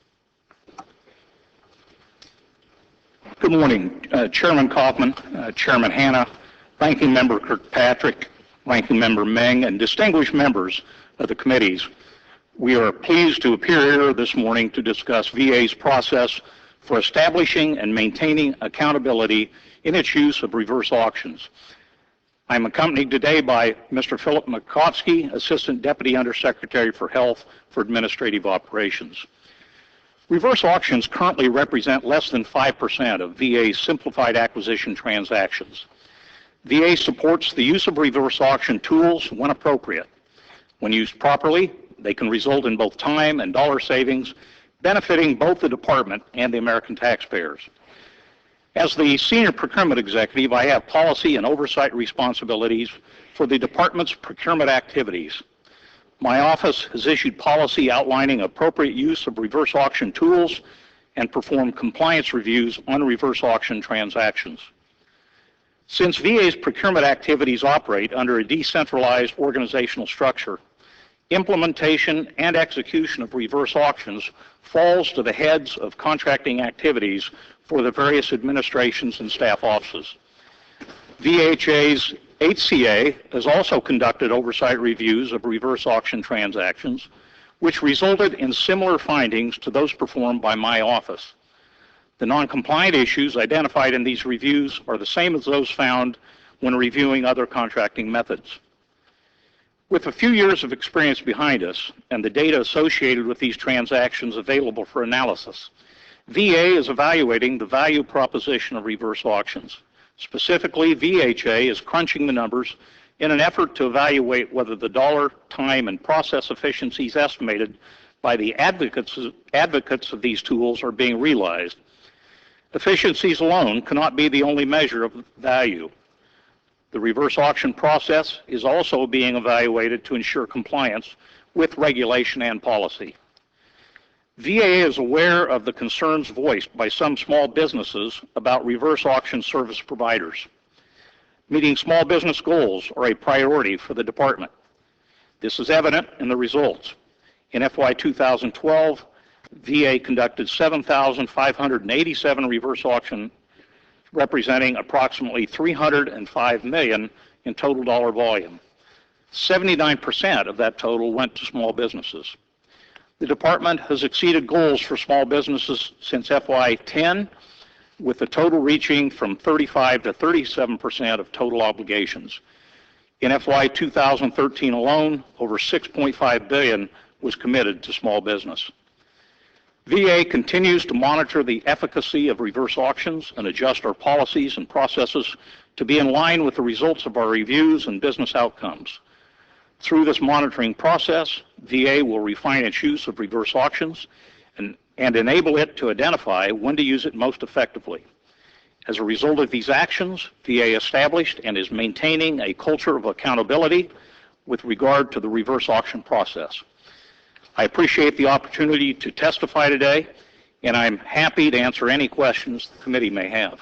Good morning, Chairman Kaufman, Chairman Hanna, Ranking Member Kirkpatrick, Ranking Member Meng, and distinguished members of the committees. We are pleased to appear here this morning to discuss VA's process for establishing and maintaining accountability in its use of reverse auctions. I'm accompanied today by Mr. Philip Metkowski, Assistant Deputy Undersecretary for Health for Administrative Operations. Reverse auctions currently represent less than 5% of VA's simplified acquisition transactions. VA supports the use of reverse auction tools when appropriate. When used properly, they can result in both time and dollar savings, benefiting both the department and the American taxpayers. As the Senior Procurement Executive, I have policy and oversight responsibilities for the department's procurement activities. My office has issued policy outlining appropriate use of reverse auction tools and performed compliance reviews on reverse auction transactions. Since VA's procurement activities operate under a decentralized organizational structure, implementation and execution of reverse auctions falls to the heads of contracting activities for the various administrations and staff offices. VHA's HCA has also conducted oversight reviews of reverse auction transactions, which resulted in similar findings to those performed by my office. The non-compliant issues identified in these reviews are the same as those found when reviewing other contracting methods. With a few years of experience behind us and the data associated with these transactions available for analysis, VA is evaluating the value proposition of reverse auctions. Specifically, VHA is crunching the numbers in an effort to evaluate whether the dollar, time, and process efficiencies estimated by the advocates of these tools are being realized. Efficiencies alone cannot be the only measure of value. The reverse auction process is also being evaluated to ensure compliance with regulation and policy. VA is aware of the concerns voiced by some small businesses about reverse auction service providers. Meeting small business goals are a priority for the department. This is evident in the results. In FY 2012, VA conducted 7,587 reverse auctions, representing approximately $305 million in total dollar volume. 79% of that total went to small businesses. The department has exceeded goals for small businesses since FY 10, with the total reaching from 35 to 37% of total obligations. In FY 2013 alone, over $6.5 billion was committed to small business. VA continues to monitor the efficacy of reverse auctions and adjust our policies and processes to be in line with the results of our reviews and business outcomes. Through this monitoring process, VA will refine its use of reverse auctions and enable it to identify when to use it most effectively. As a result of these actions, VA established and is maintaining a culture of accountability with regard to the reverse auction process. I appreciate the opportunity to testify today, and I'm happy to answer any questions the committee may have.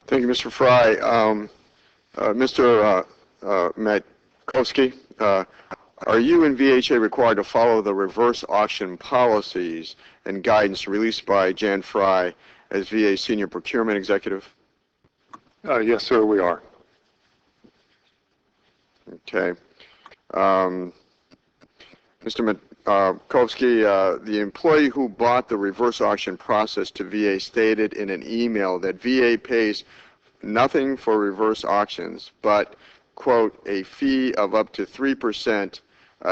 Thank you, Mr. Fry. Mr. Metkowski, are you and VHA required to follow the reverse auction policies and guidance released by Jan Fry as VA Senior Procurement Executive? Yes, sir, we are. Okay. Mr. Metkowski, the employee who bought the reverse auction process to VA stated in an email that VA pays nothing for reverse auctions, but, quote, a fee of up to 3%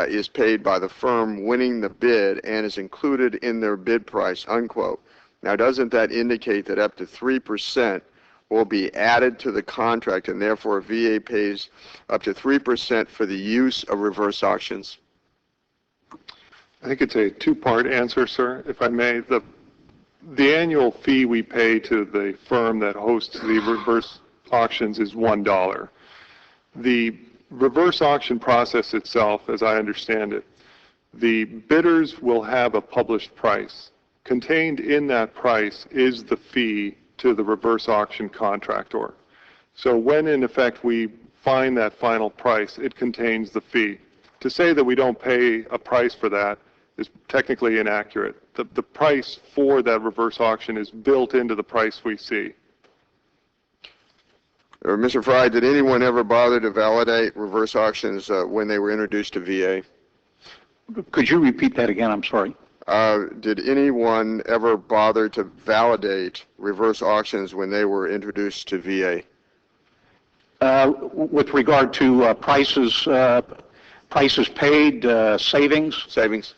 is paid by the firm winning the bid and is included in their bid price, unquote. Now, doesn't that indicate that up to 3% will be added to the contract and therefore VA pays up to 3% for the use of reverse auctions? I think it's a two-part answer, sir, if I may. The the annual fee we pay to the firm that hosts the reverse auctions is $1. The reverse auction process itself, as I understand it, the bidders will have a published price. Contained in that price is the fee to the reverse auction contractor. So when, in effect, we find that final price, it contains the fee. To say that we don't pay a price for that is technically inaccurate. The price for that reverse auction is built into the price we see. Mr. Fry, did anyone ever bother to validate reverse auctions when they were introduced to VA? Could you repeat that again? I'm sorry. Did anyone ever bother to validate reverse auctions when they were introduced to VA? With regard to prices paid, savings? Savings.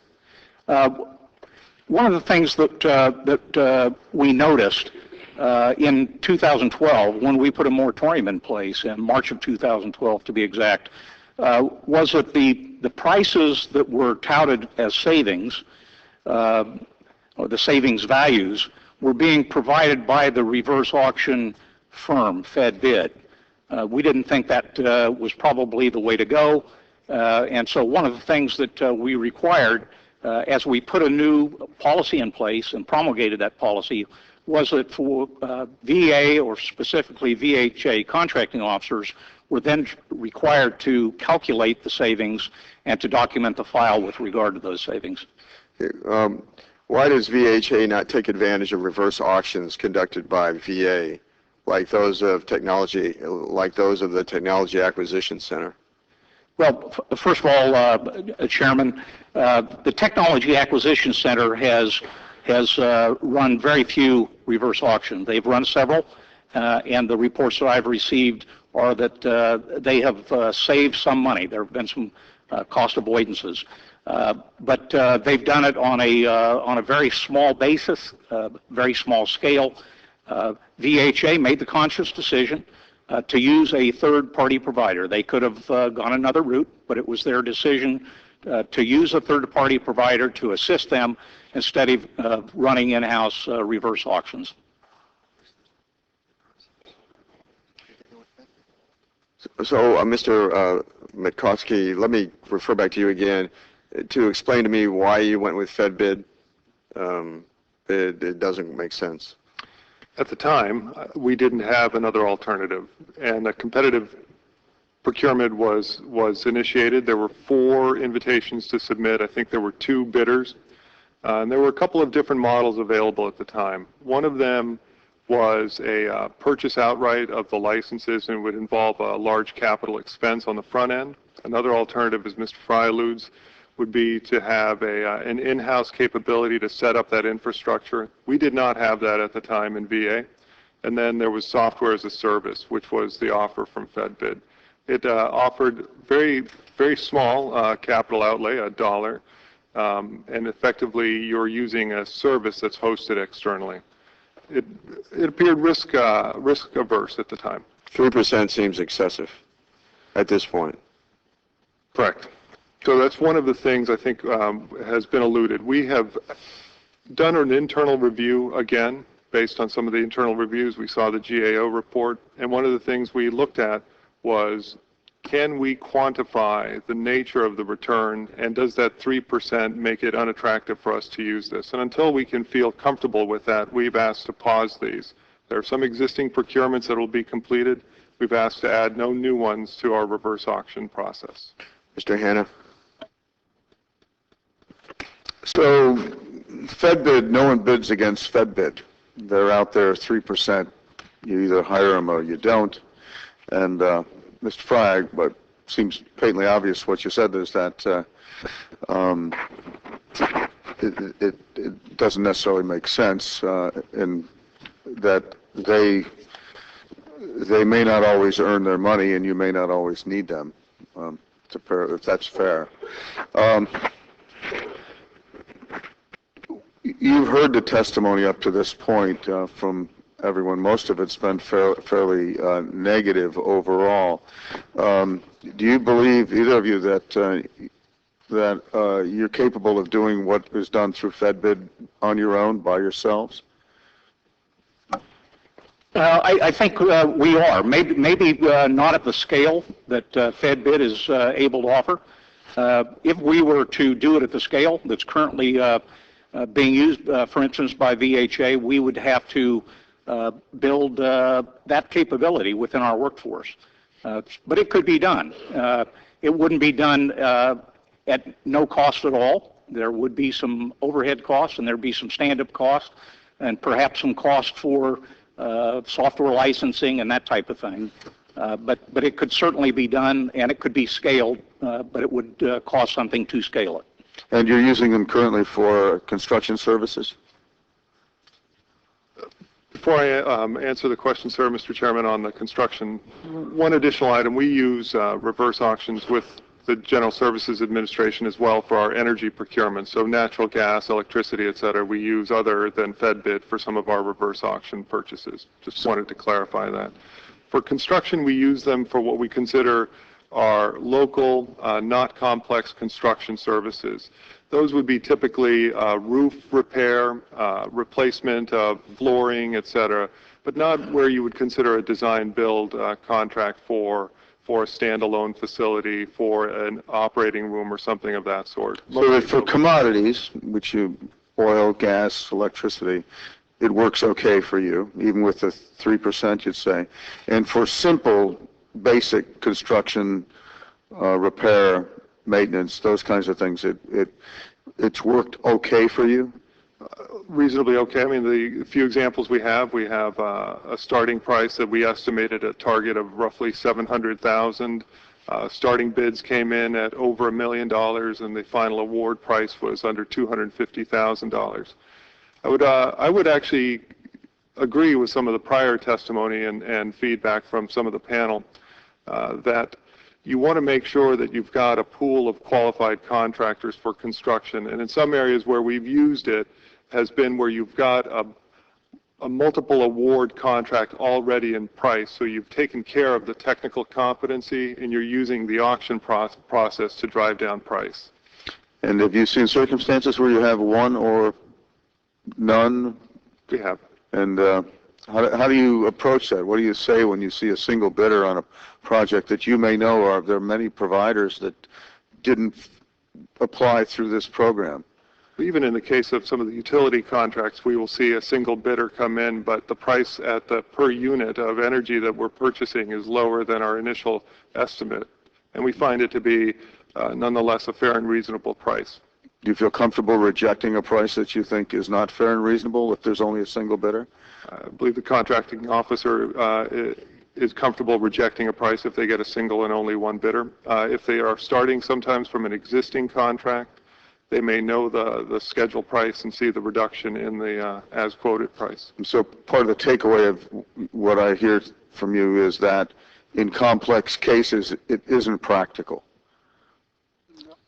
One of the things that we noticed in 2012, when we put a moratorium in place, in March of 2012 to be exact, was that the prices that were touted as savings, or the savings values, were being provided by the reverse auction firm, FedBid. We didn't think that was probably the way to go, and so one of the things that we required as we put a new policy in place and promulgated that policy was that for VA, or specifically VHA contracting officers, were then required to calculate the savings and to document the file with regard to those savings. Why does VHA not take advantage of reverse auctions conducted by VA, like those of the Technology Acquisition Center? Well, first of all, Chairman, the Technology Acquisition Center has run very few reverse auctions. They've run several, and the reports that I've received are that they have saved some money. There have been some cost avoidances, but they've done it on a very small basis, very small scale. VHA made the conscious decision to use a third-party provider. They could have gone another route, but it was their decision to use a third-party provider to assist them instead of running in-house reverse auctions. So, Mr. Mitkowski, let me refer back to you again to explain to me why you went with FedBid. It doesn't make sense. At the time, we didn't have another alternative, and a competitive procurement was initiated. There were 4 invitations to submit. I think there were 2 bidders, and there were a couple of different models available at the time. One of them was a purchase outright of the licenses, and would involve a large capital expense on the front end. Another alternative, as Mr. Fry alludes, would be to have an in-house capability to set up that infrastructure. We did not have that at the time in VA. And then there was software as a service, which was the offer from FedBid. It offered very, very small capital outlay, $1, and effectively you're using a service that's hosted externally. It appeared risk averse at the time. 3% seems excessive at this point. Correct. So that's one of the things I think has been alluded. We have done an internal review again, based on some of the internal reviews. We saw the GAO report, and one of the things we looked at was, can we quantify the nature of the return, and does that 3% make it unattractive for us to use this? And until we can feel comfortable with that, we've asked to pause these. There are some existing procurements that will be completed. We've asked to add no new ones to our reverse auction process. Mr. Hanna? So, FedBid, no one bids against FedBid. They're out there 3%. You either hire them or you don't. And Mr. Fry, but seems patently obvious what you said is that it doesn't necessarily make sense in that they may not always earn their money and you may not always need them, if that's fair. You've heard the testimony up to this point from everyone. Most of it's been fairly negative overall. Do you believe, either of you, that you're capable of doing what is done through FedBid on your own, by yourselves? I think we are. Maybe not at the scale that FedBid is able to offer. If we were to do it at the scale that's currently being used, for instance, by VHA, we would have to build that capability within our workforce. But it could be done. It wouldn't be done at no cost at all. There would be some overhead costs, and there'd be some stand-up costs, and perhaps some cost for software licensing and that type of thing. But it could certainly be done, and it could be scaled, but it would cost something to scale it. And you're using them currently for construction services? Before I answer the question, sir, Mr. Chairman, on the construction, one additional item, we use reverse auctions with the General Services Administration as well for our energy procurement. So natural gas, electricity, et cetera, we use other than FedBid for some of our reverse auction purchases. Just wanted to clarify that. For construction, we use them for what we consider are local, not complex construction services. Those would be typically roof repair, replacement of flooring, et cetera, but not where you would consider a design-build contract for a standalone facility, for an operating room or something of that sort. So for commodities, which oil, gas, electricity, it works okay for you, even with the 3%, you'd say. And for simple, basic construction, repair, maintenance, those kinds of things, it's worked okay for you? Reasonably okay. I mean, the few examples we have a starting price that we estimated a target of roughly $700,000. Starting bids came in at over $1 million, and the final award price was under $250,000. I would actually agree with some of the prior testimony and feedback from some of the panel that you want to make sure that you've got a pool of qualified contractors for construction. And in some areas where we've used it has been where you've got a multiple award contract already in price. So you've taken care of the technical competency and you're using the auction process to drive down price. And have you seen circumstances where you have one or none? We have. And how do you approach that? What do you say when you see a single bidder on a project that you may know there are many providers that didn't apply through this program? Even in the case of some of the utility contracts, we will see a single bidder come in, but the price at the per unit of energy that we're purchasing is lower than our initial estimate. And we find it to be nonetheless a fair and reasonable price. Do you feel comfortable rejecting a price that you think is not fair and reasonable if there's only a single bidder? I believe the contracting officer is comfortable rejecting a price if they get a single and only one bidder. If they are starting sometimes from an existing contract, they may know the schedule price and see the reduction in the as quoted price. And so part of the takeaway of what I hear from you is that in complex cases, it isn't practical.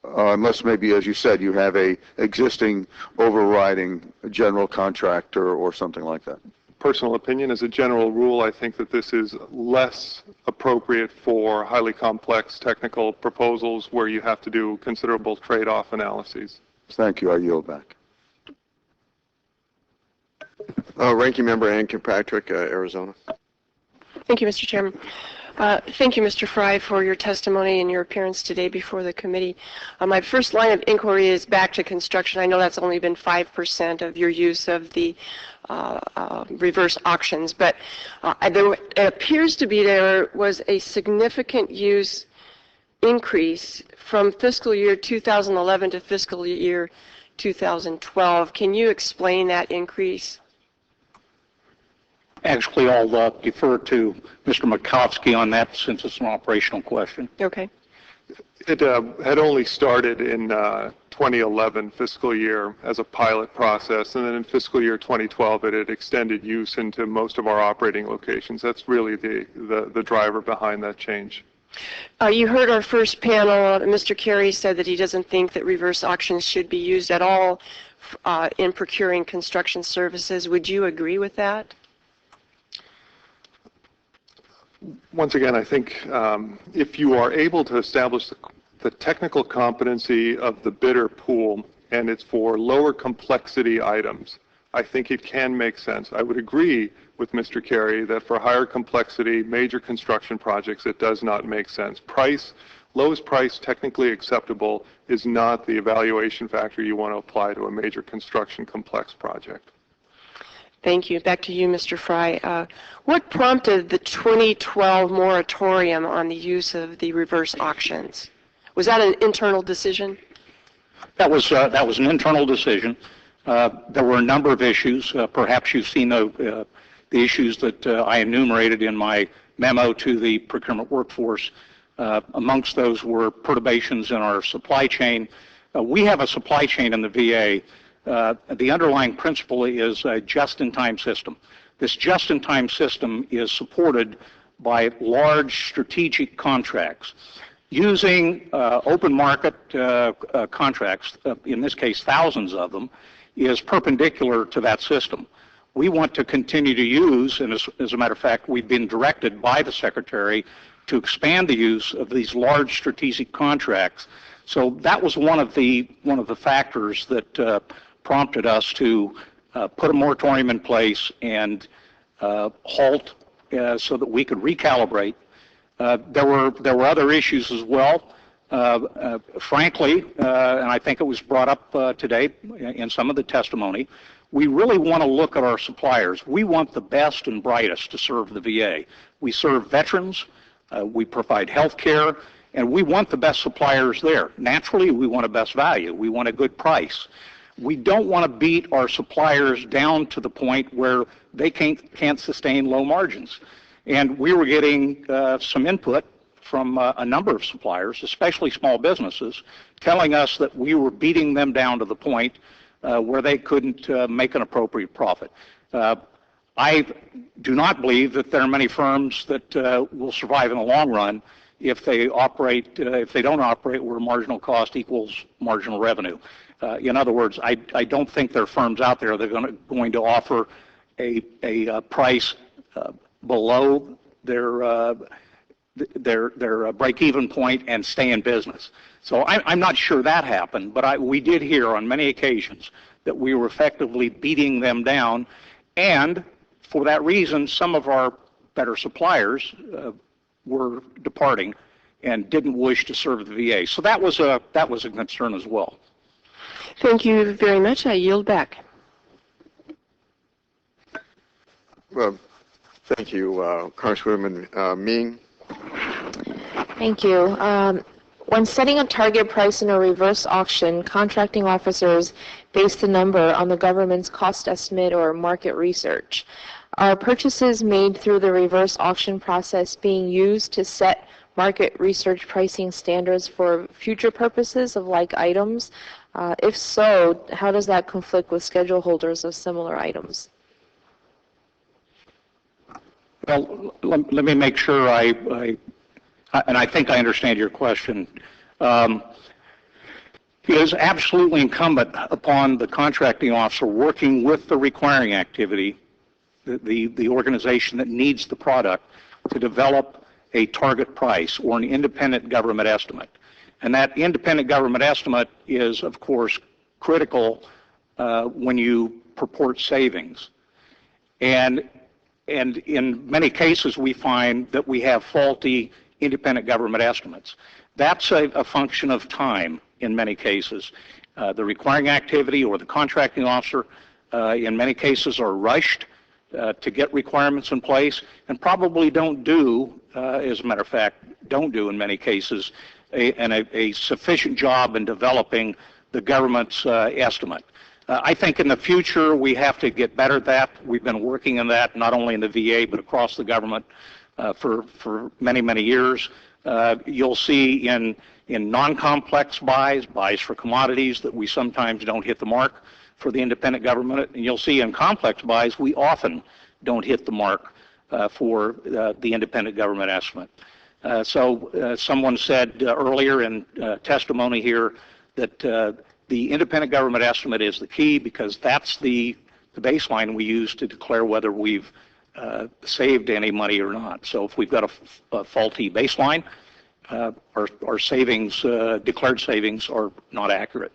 Unless maybe, as you said, you have a existing overriding general contractor or something like that. Personal opinion, as a general rule, I think that this is less appropriate for highly complex technical proposals where you have to do considerable trade-off analyses. Thank you. I yield back. Ranking Member Ann Kirkpatrick, Arizona. Thank you, Mr. Chairman. Thank you, Mr. Fry, for your testimony and your appearance today before the committee. My first line of inquiry is back to construction. I know that's only been 5% of your use of the reverse auctions, but it appears to be there was a significant use increase from fiscal year 2011 to fiscal year 2012. Can you explain that increase? Actually, I'll defer to Mr. Makovsky on that since it's an operational question. Okay. It had only started in 2011 fiscal year as a pilot process, and then in fiscal year 2012 it had extended use into most of our operating locations. That's really the driver behind that change. You heard our first panel. Mr. Carey said that he doesn't think that reverse auctions should be used at all in procuring construction services. Would you agree with that? Once again, I think if you are able to establish the technical competency of the bidder pool and it's for lower complexity items, I think it can make sense. I would agree with Mr. Carey that for higher complexity, major construction projects, it does not make sense. Lowest price technically acceptable is not the evaluation factor you want to apply to a major construction complex project. Thank you. Back to you, Mr. Fry. What prompted the 2012 moratorium on the use of the reverse auctions? Was that an internal decision? That was an internal decision. There were a number of issues. Perhaps you've seen the issues that I enumerated in my memo to the procurement workforce. Amongst those were perturbations in our supply chain. We have a supply chain in the VA. The underlying principle is a just-in-time system. This just-in-time system is supported by large strategic contracts. Using open market contracts, in this case thousands of them, is perpendicular to that system. We want to continue to use, and as a matter of fact, we've been directed by the Secretary to expand the use of these large strategic contracts. So that was one of the factors that prompted us to put a moratorium in place and halt so that we could recalibrate. There were other issues as well. Frankly, and I think it was brought up today in some of the testimony, we really want to look at our suppliers. We want the best and brightest to serve the VA. We serve veterans, we provide health care, and we want the best suppliers there. Naturally, we want a best value. We want a good price. We don't want to beat our suppliers down to the point where they can't sustain low margins. And we were getting some input from a number of suppliers, especially small businesses, telling us that we were beating them down to the point where they couldn't make an appropriate profit. I do not believe that there are many firms that will survive in the long run if they don't operate where marginal cost equals marginal revenue. In other words, I don't think there are firms out there that are going to offer a price below their break-even point and stay in business. So I'm not sure that happened, but we did hear on many occasions that we were effectively beating them down, and for that reason, some of our better suppliers were departing and didn't wish to serve the VA. So that was a concern as well. Thank you very much. I yield back. Well, thank you, Congresswoman Ming. Thank you. When setting a target price in a reverse auction, contracting officers base the number on the government's cost estimate or market research. Are purchases made through the reverse auction process being used to set market research pricing standards for future purposes of like items? If so, how does that conflict with schedule holders of similar items? Well, let me make sure and I think I understand your question. It is absolutely incumbent upon the contracting officer working with the requiring activity, the organization that needs the product, to develop a target price or an independent government estimate. And that independent government estimate is, of course, critical when you purport savings. And in many cases, we find that we have faulty independent government estimates. That's a function of time in many cases. The requiring activity or the contracting officer in many cases are rushed to get requirements in place and probably don't do, as a matter of fact, in many cases, a sufficient job in developing the government's estimate. I think in the future we have to get better at that. We've been working on that not only in the VA but across the government for many, many years. You'll see in non-complex buys for commodities that we sometimes don't hit the mark for the independent government, and you'll see in complex buys we often don't hit the mark for the independent government estimate. So someone said earlier in testimony here that the independent government estimate is the key because that's the baseline we use to declare whether we've saved any money or not. So if we've got a faulty baseline, our savings, declared savings, are not accurate.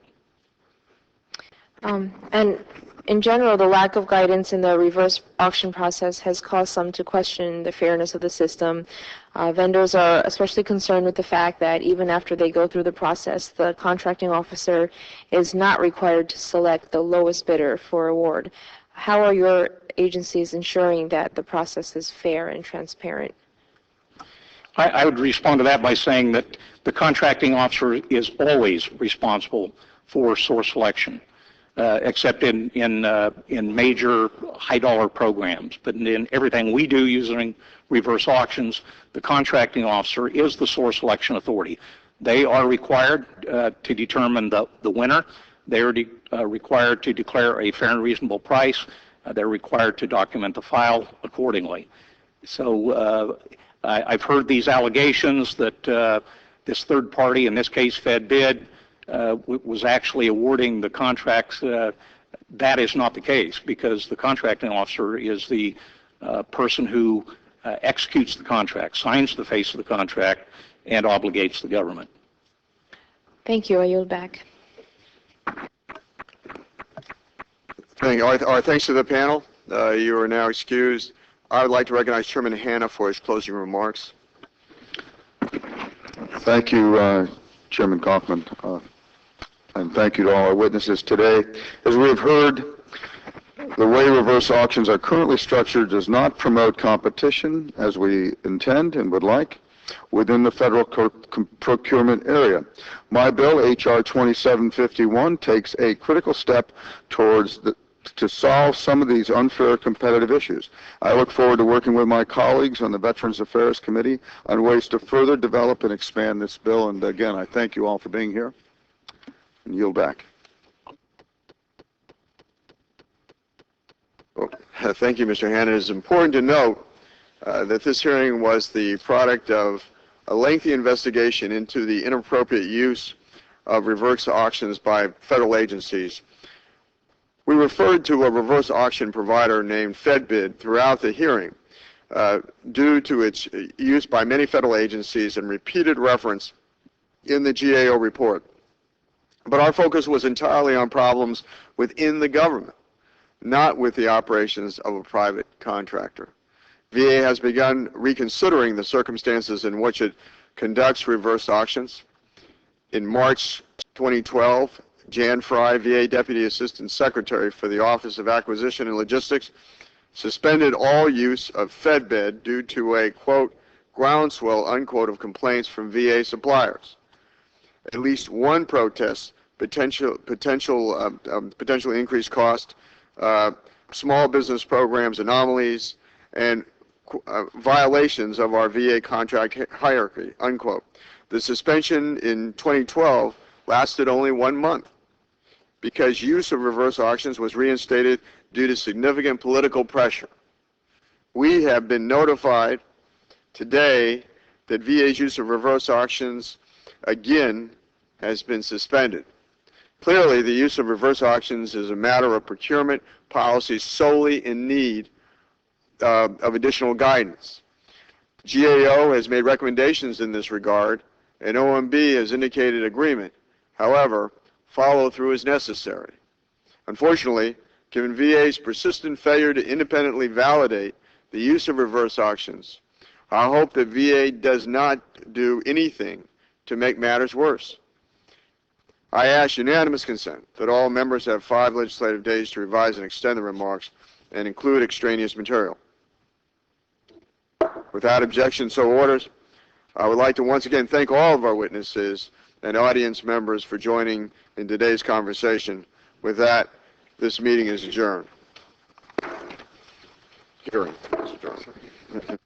And in general, the lack of guidance in the reverse auction process has caused some to question the fairness of the system. Vendors are especially concerned with the fact that even after they go through the process, the contracting officer is not required to select the lowest bidder for award. How are your agencies ensuring that the process is fair and transparent? I would respond to that by saying that the contracting officer is always responsible for source selection, except in major high-dollar programs. But in everything we do using reverse auctions, the contracting officer is the source selection authority. They are required to determine the winner. They are required to declare a fair and reasonable price. They're required to document the file accordingly. So I've heard these allegations that this third party, in this case FedBid, was actually awarding the contracts. That is not the case, because the contracting officer is the person who executes the contract, signs the face of the contract, and obligates the government. Thank you. I yield back. Our thanks to the panel. You are now excused. I would like to recognize Chairman Hanna for his closing remarks. Thank you, Chairman Kaufman, and thank you to all our witnesses today. As we have heard, the way reverse auctions are currently structured does not promote competition as we intend and would like within the federal procurement area. My bill, H.R. 2751, takes a critical step towards to solve some of these unfair competitive issues. I look forward to working with my colleagues on the Veterans Affairs Committee on ways to further develop and expand this bill. And again, I thank you all for being here and yield back. Well, thank you, Mr. Hanna. It is important to note that this hearing was the product of a lengthy investigation into the inappropriate use of reverse auctions by federal agencies. We referred to a reverse auction provider named FedBid throughout the hearing due to its use by many federal agencies and repeated reference in the GAO report. But our focus was entirely on problems within the government, not with the operations of a private contractor. VA has begun reconsidering the circumstances in which it conducts reverse auctions. In March 2012, Jan Fry, VA Deputy Assistant Secretary for the Office of Acquisition and Logistics, suspended all use of FedBid due to a, quote, groundswell, unquote, of complaints from VA suppliers. At least one protest, potential increased cost, small business programs anomalies, and violations of our VA contract hierarchy, unquote. The suspension in 2012 lasted only 1 month because use of reverse auctions was reinstated due to significant political pressure. We have been notified today that VA's use of reverse auctions again has been suspended. Clearly, the use of reverse auctions is a matter of procurement policy solely in need of additional guidance. GAO has made recommendations in this regard, and OMB has indicated agreement. However, follow-through is necessary. Unfortunately, given VA's persistent failure to independently validate the use of reverse auctions, I hope that VA does not do anything to make matters worse. I ask unanimous consent that all members have 5 legislative days to revise and extend the remarks and include extraneous material. Without objection, so orders. I would like to once again thank all of our witnesses and audience members for joining in today's conversation. With that, this meeting is adjourned. Hearing is adjourned.